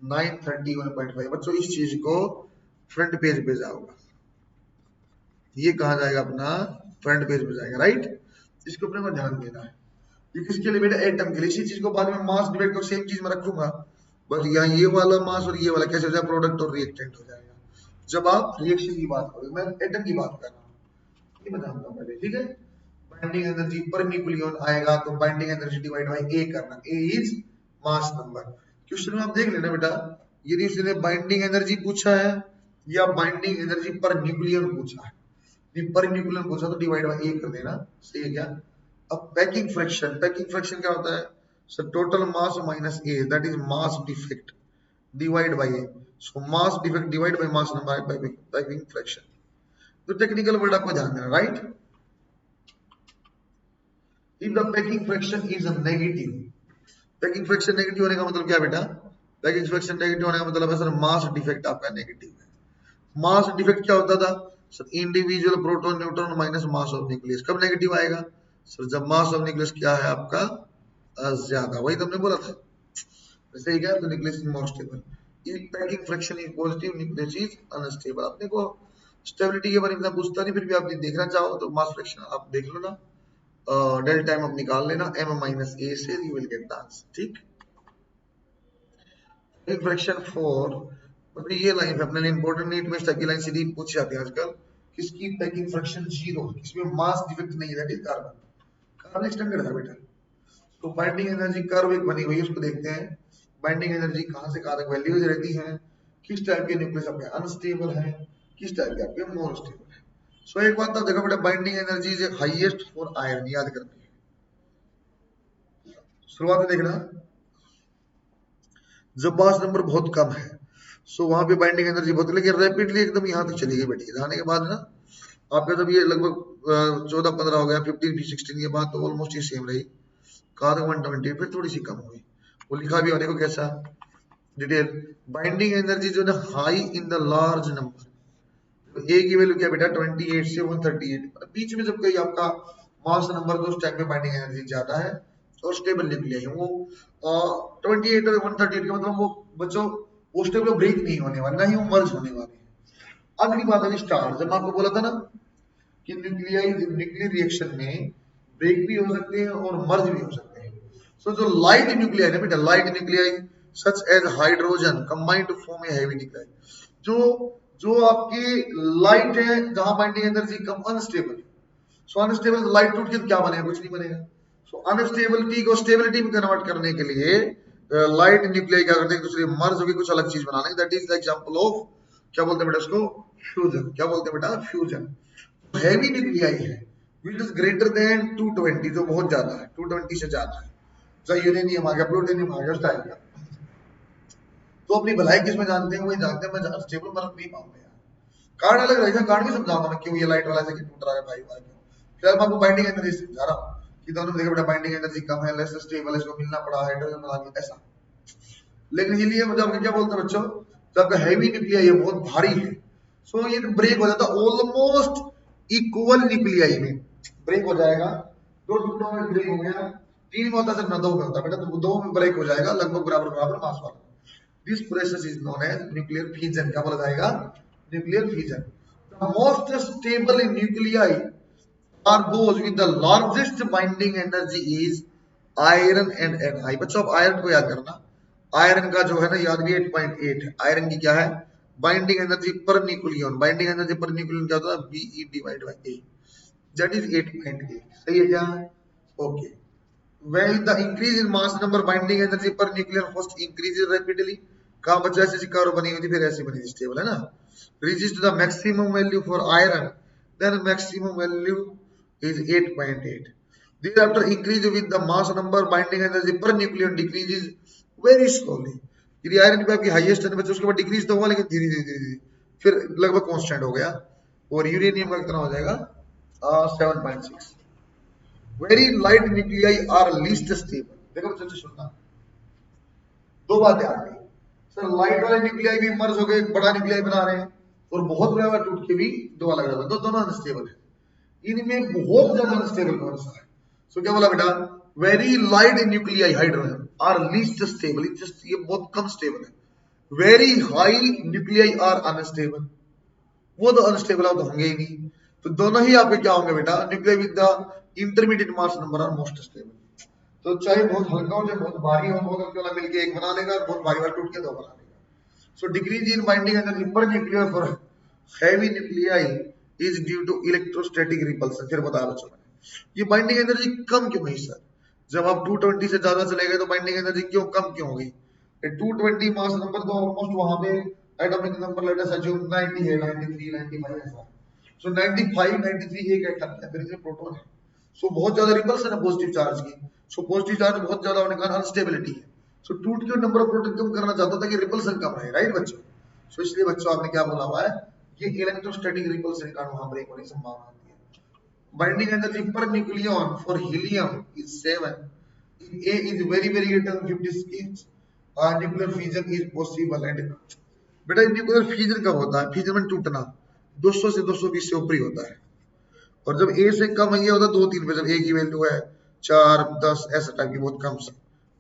931.5। बच्चों इस चीज को फ्रंट पेज पे जाओगा, ये कहा जाएगा अपना फ्रंट पेज पे जाएगा, राइट। इसको अपने को ध्यान देना है, ये किसके लिए बेटा, एटम के लिए। इसी चीज को बाद में मास डिवाइड कर सेम चीज में रखूंगा, बस यहाँ ये वाला मास और ये वाला कैसे हो जाएगा, प्रोडक्ट और रिएक्टेंट हो जाएगा। जब आप रिएक्शन की बात करोगे, मैं एटम की बात कर रहा हूँ, ये मैं जानता हूँ पहले, ठीक है। बाइंडिंग एनर्जी पर न्यूक्लियन आएगा तो बाइंडिंग एनर्जी डिवाइड बाय ए करना, ए इज मास नंबर। क्वेश्चन में आप देख लेना बेटा, यदि उसने बाइंडिंग एनर्जी पूछा है या बाइंडिंग एनर्जी पर न्यूक्लियन पूछा है, पर न्यूक्लियन पूछा तो डिवाइड बाय ए कर देना, सही है क्या। अब पैकिंग फ्रैक्शन क्या होता है sir, total mass minus A, that is mass defect divide by A. So mass defect divide by mass number by packing fraction. तो टेक्निकल वर्ड आपको ध्यान देना, right. If the packing fraction is negative, packing fraction negative होने का मतलब क्या बेटा, packing fraction negative होने का मतलब है सर मास डिफेक्ट आपका नेगेटिव है। मास डिफेक्ट क्या होता था sir, individual proton neutron minus mass of nucleus. कब नेगेटिव आएगा सर, जब मास ऑफ न्यूक्लियस क्या है आपका ज्यादा, वही तुमने बोला था, वैसे ही क्या, तो nucleus is more stable. If packing fraction is positive, nucleus is unstable. अपने को स्टेबिलिटी के बारे में पूछता नहीं, फिर भी आप देखना चाहो तो मास फ्रैक्शन आप देख लो ना, डेल टाइम आप निकाल लेना m माइनस ए से, you will get the answer, ठीक। फ्रैक्शन 4, मतलब ये लाइन अपने लिए इंपॉर्टेंट नहीं, इसमें स्टैकी लाइन सीधी पूछ जाती है आजकल, किसकी पैकिंग फ्रैक्शन 0, इसमें मास डिफेक्ट नहीं है, दैट इज कार्बन स्टैंडर्ड है बेटा। तो बाइंडिंग एनर्जी कर्व एक बनी हुई है, उसको देखते हैं, बाइंडिंग एनर्जी कहां से कहां तक वैल्यूज रहती हैं, किस टाइप के न्यूक्लियस आपके अनस्टेबल है, किस टाइप के आपके मोर स्टेबल है। सो एक बात तो देखो बेटा, binding energy is highest for iron, याद करनी है। शुरुआत में देखना, जब मास नंबर बहुत कम है सो वहां पे बाइंडिंग एनर्जी बहुत, लेकिन रैपिडली एकदम यहाँ तक चली गई बेटी, जाने के बाद ना आपका जब ये लगभग 14-15 हो गया, 15-16 के बाद तो ऑलमोस्ट ही सेम रही, कार्बन 120, फिर थोड़ी सी कम हुई। वो लिखा भी होने को कैसा डिटेल, बाइंडिंग एनर्जी जो है high in the large number, तो ए की वैल्यू क्या बेटा 28 से 138, बीच में जब कहीं आपका मास नंबर तो उस टाइम पे बाइंडिंग एनर्जी ज्यादा है और स्टेबल न्यूक्लियस है, वो 28 और 138 का मतलब वो बच्चों वो स्टेबल ब्रेक नहीं होने वाले, ना ही वो मर्ज होने वाले हैं। अगली बात है स्टार, जब आपको बोला था ना कि न्यूक्लियर रिएक्शन में ब्रेक भी हो सकते हैं और मर्ज भी हो सकते हैं, सो जो लाइट न्यूक्लियाई है बेटा, light nuclei such as hydrogen combine to form a heavy nuclei, जो जो आपकी लाइट है जहां बाइंडिंग एनर्जी कम, अनस्टेबल। सो अनस्टेबल लाइट टूट के क्या बनेगा, कुछ नहीं बनेगा। सो अनस्टेबिलिटी को स्टेबिलिटी में कन्वर्ट करने के लिए लाइट न्यूक्लियाई क्या करते हैं, दूसरे मर्ज होकर कुछ अलग चीज बना लेंगे। That is the example of, क्या बोलते हैं बेटा उसको, फ्यूजन। क्या बोलते हैं बेटा, फ्यूजन। हैवी न्यूक्लियाई है विच इज ग्रेटर देन 220, जो बहुत ज्यादा है, 220 से ज्यादा है, चाहे यूरेनियम आ गया, प्लूटोनियम आ गया, उस टाइप का। तो अपनी भलाई किसमें जानते हैं, वही जानते हैं। मैं स्टेबल मर्ज नहीं पाऊंगा यार, कार्ड अलग रहेगा, कार्ड भी समझाऊंगा मैं क्यों ये लाइट वाला से टूट रहा है भाई भाई क्यों। फिलहाल मैं आपको बाइंडिंग एनर्जी समझा रहा हूँ कि दोनों में देखो बेटा बाइंडिंग एनर्जी कम है, लेस स्टेबल है, इसको मिलना पड़ा हाइड्रोजन बना के ऐसा। लेकिन हिलियम जब क्या बोलते हैं बच्चों, जब हैवी न्यूक्लियाई है, बहुत भारी है, सो ये ब्रेक हो जाता है ऑलमोस्ट इक्वल न्यूक्लियाई में ब्रेक हो जाएगा। दो टुकड़ों में ब्रेक हो गया, तीन में होता है सिर्फ, ना दो में होता है बेटा, तो दो में ब्रेक हो जाएगा लगभग बराबर बराबर मास वाला। This process is known as nuclear fusion. क्या बोला जाएगा, nuclear fusion. The most stable in nuclei are those with the largest binding energy is iron and Ni। बच्चों आप आयरन को याद करना, आयरन का जो है ना याद भी 8.8 है। आयरन की क्या है, binding energy per nucleon, binding energy per nucleon क्या होता है, Be divide by A, that is 8.8। सही है क्या, okay. When the increase in mass number, binding energy per nuclear host increases rapidly। कहाँ बच्चा ऐसी शिकार बनी हुई थी, फिर ऐसी बनी थी स्टेबल, है ना। Reaches to the maximum value for iron, then maximum value is 8.8। Thereafter increase with the mass number, binding energy per nucleon decreases very slowly। यदि आयरन पे आपकी हाईएस्ट है बच्चों, उसके बाद डिक्रीज तो हुआ लेकिन धीरे धीरे धीरे फिर लगभग कांस्टेंट हो गया। और यूरेनियम का कितना हो जाएगा, 7.6। Very light nuclei are least stable. देखो बच्चों सुनना, दो बातें आ गई सर, लाइट वाले न्यूक्लियाई भी मर्ज हो गए, बड़ा न्यूक्लियाई बना रहे हैं, और बहुत बड़ा वाला टूट के भी दो अलग अलग, दोनों अनस्टेबल है। इनमें बहुत ज्यादा अनस्टेबल कौन सा है, सो क्या बोला बेटा, very light nuclei hydrogen are least stable, ये बहुत कम स्टेबल है। Very high nuclei are unstable, वो तो अनस्टेबल तो होंगे ही नहीं। तो दोनों ही आपके क्या होंगे बेटा, nuclei with the intermediate mass number are most stable. तो चाहे बहुत हल्का हो चाहे बहुत भारी हो, बहुत हल्का वाला मिलके एक बना लेगा, बहुत भारी वाला टूट के दो बना लेगा। So decrease in binding energy per nuclear for heavy nuclei is due to electrostatic repulsion. फिर बताया बच्चों ने, ये बाइंडिंग एनर्जी कम क्यों हुई सर, जब आप 220 से ज्यादा चले गए तो बाइंडिंग एनर्जी क्यों कम क्यों हो गई। 220 मास नंबर तो ऑलमोस्ट वहां पे atomic number let us assume 90 है, 93 95 ऐसा। सो 95 93 एक एटम है, फिर इसमें प्रोटॉन है। सो बहुत ज्यादा रिपल्सन है पॉजिटिव चार्ज की। सो पॉजिटिव चार्ज बहुत ज्यादा होने के कारण अनस्टेबिलिटी है। सो टूट के नंबर ऑफ प्रोटॉन कम करना चाहता था कि रिपल्सन कम रहे, राइट बच्चों। सो इसलिए बच्चों आपने क्या बोला हुआ है, ये इलेक्ट्रोस्टैटिक रिपल्सन के कारण वहां ब्रेक होने की संभावना होती है। Binding energy per nucleon for helium is 7, A is very greater than 56, nuclear fusion is possible. And बेटा न्यूक्लियर फ्यूजन कब होता है, फ्यूजन में टूटना 200 से 220 से ऊपर ही होता है, और जब A से कम है ये होता है 2-3 पे, जब A की वैल्यू है 4 10 ऐसा टाइप की बहुत कम से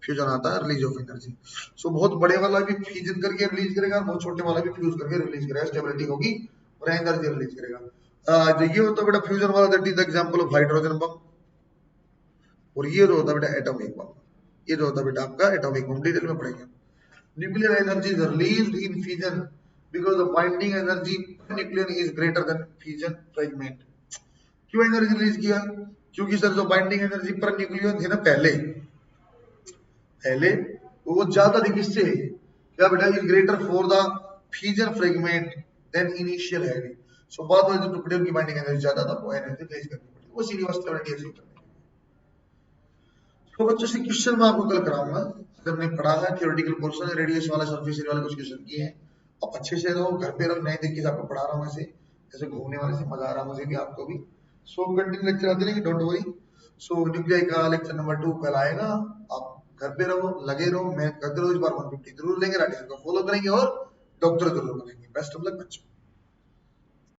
फ्यूजन आता है, रिलीज ऑफ एनर्जी। सो बहुत बड़े वाला भी फ्यूजन करके रिलीज करेगा, बहुत छोटे वाला भी फ्यूज करके रिलीज करेगा, स्टेबिलिटी होगी और एनर्जी रिलीज करेगा। जो ये होता है बेटा फ्यूजन वाला, that is the example of hydrogen bomb. और ये जो होता है बेटा एटॉमिक बम, ये जो होता है बेटा आपका एटॉमिक बम, डिटेल में पढ़ेंगे। Nuclear energy is released in fusion because the binding energy per nucleon is greater than fusion fragment। क्यों एनर्जी रिलीज किया, क्योंकि सर जो बाइंडिंग एनर्जी पर न्यूक्लियन थी ना पहले वो ज्यादा थी, किससे, क्या बेटा, is greater for the fusion fragment than initial heavy. So बाद में जो टुकड़े की बाइंडिंग एनर्जी ज्यादा था, वो एनर्जी रिलीज करनी पड़ी, वो सीधी स्टेबिलिटी अचीव करनी। तो बच्चों से क्वेश्चन मैं आपको कल कराऊंगा, अगर नहीं पढ़ा है थ्योरेटिकल पोर्शन, रेडियस वाला सरफेस एरिया वाले कुछ क्वेश्चन किए हैं। अब अच्छे से रहो, घर पे रहो, नए तरीके से आपको पढ़ा रहा हूँ, ऐसे घूमने वाले से मजा आ रहा है मुझे भी, आपको भी। सो कंटिन्यू लेक्चर आते रहेंगे, डोंट वरी। सो न्यूक्लियाई का लेक्चर नंबर 2 कल आएगा। आप घर पे रहो, लगे रहो, मेहनत करते रहो, इस बार 150 जरूर लेंगे, राइटिंग को फॉलो करेंगे और डॉक्टर जरूर बनेंगे। बेस्ट ऑफ लक बच्चों।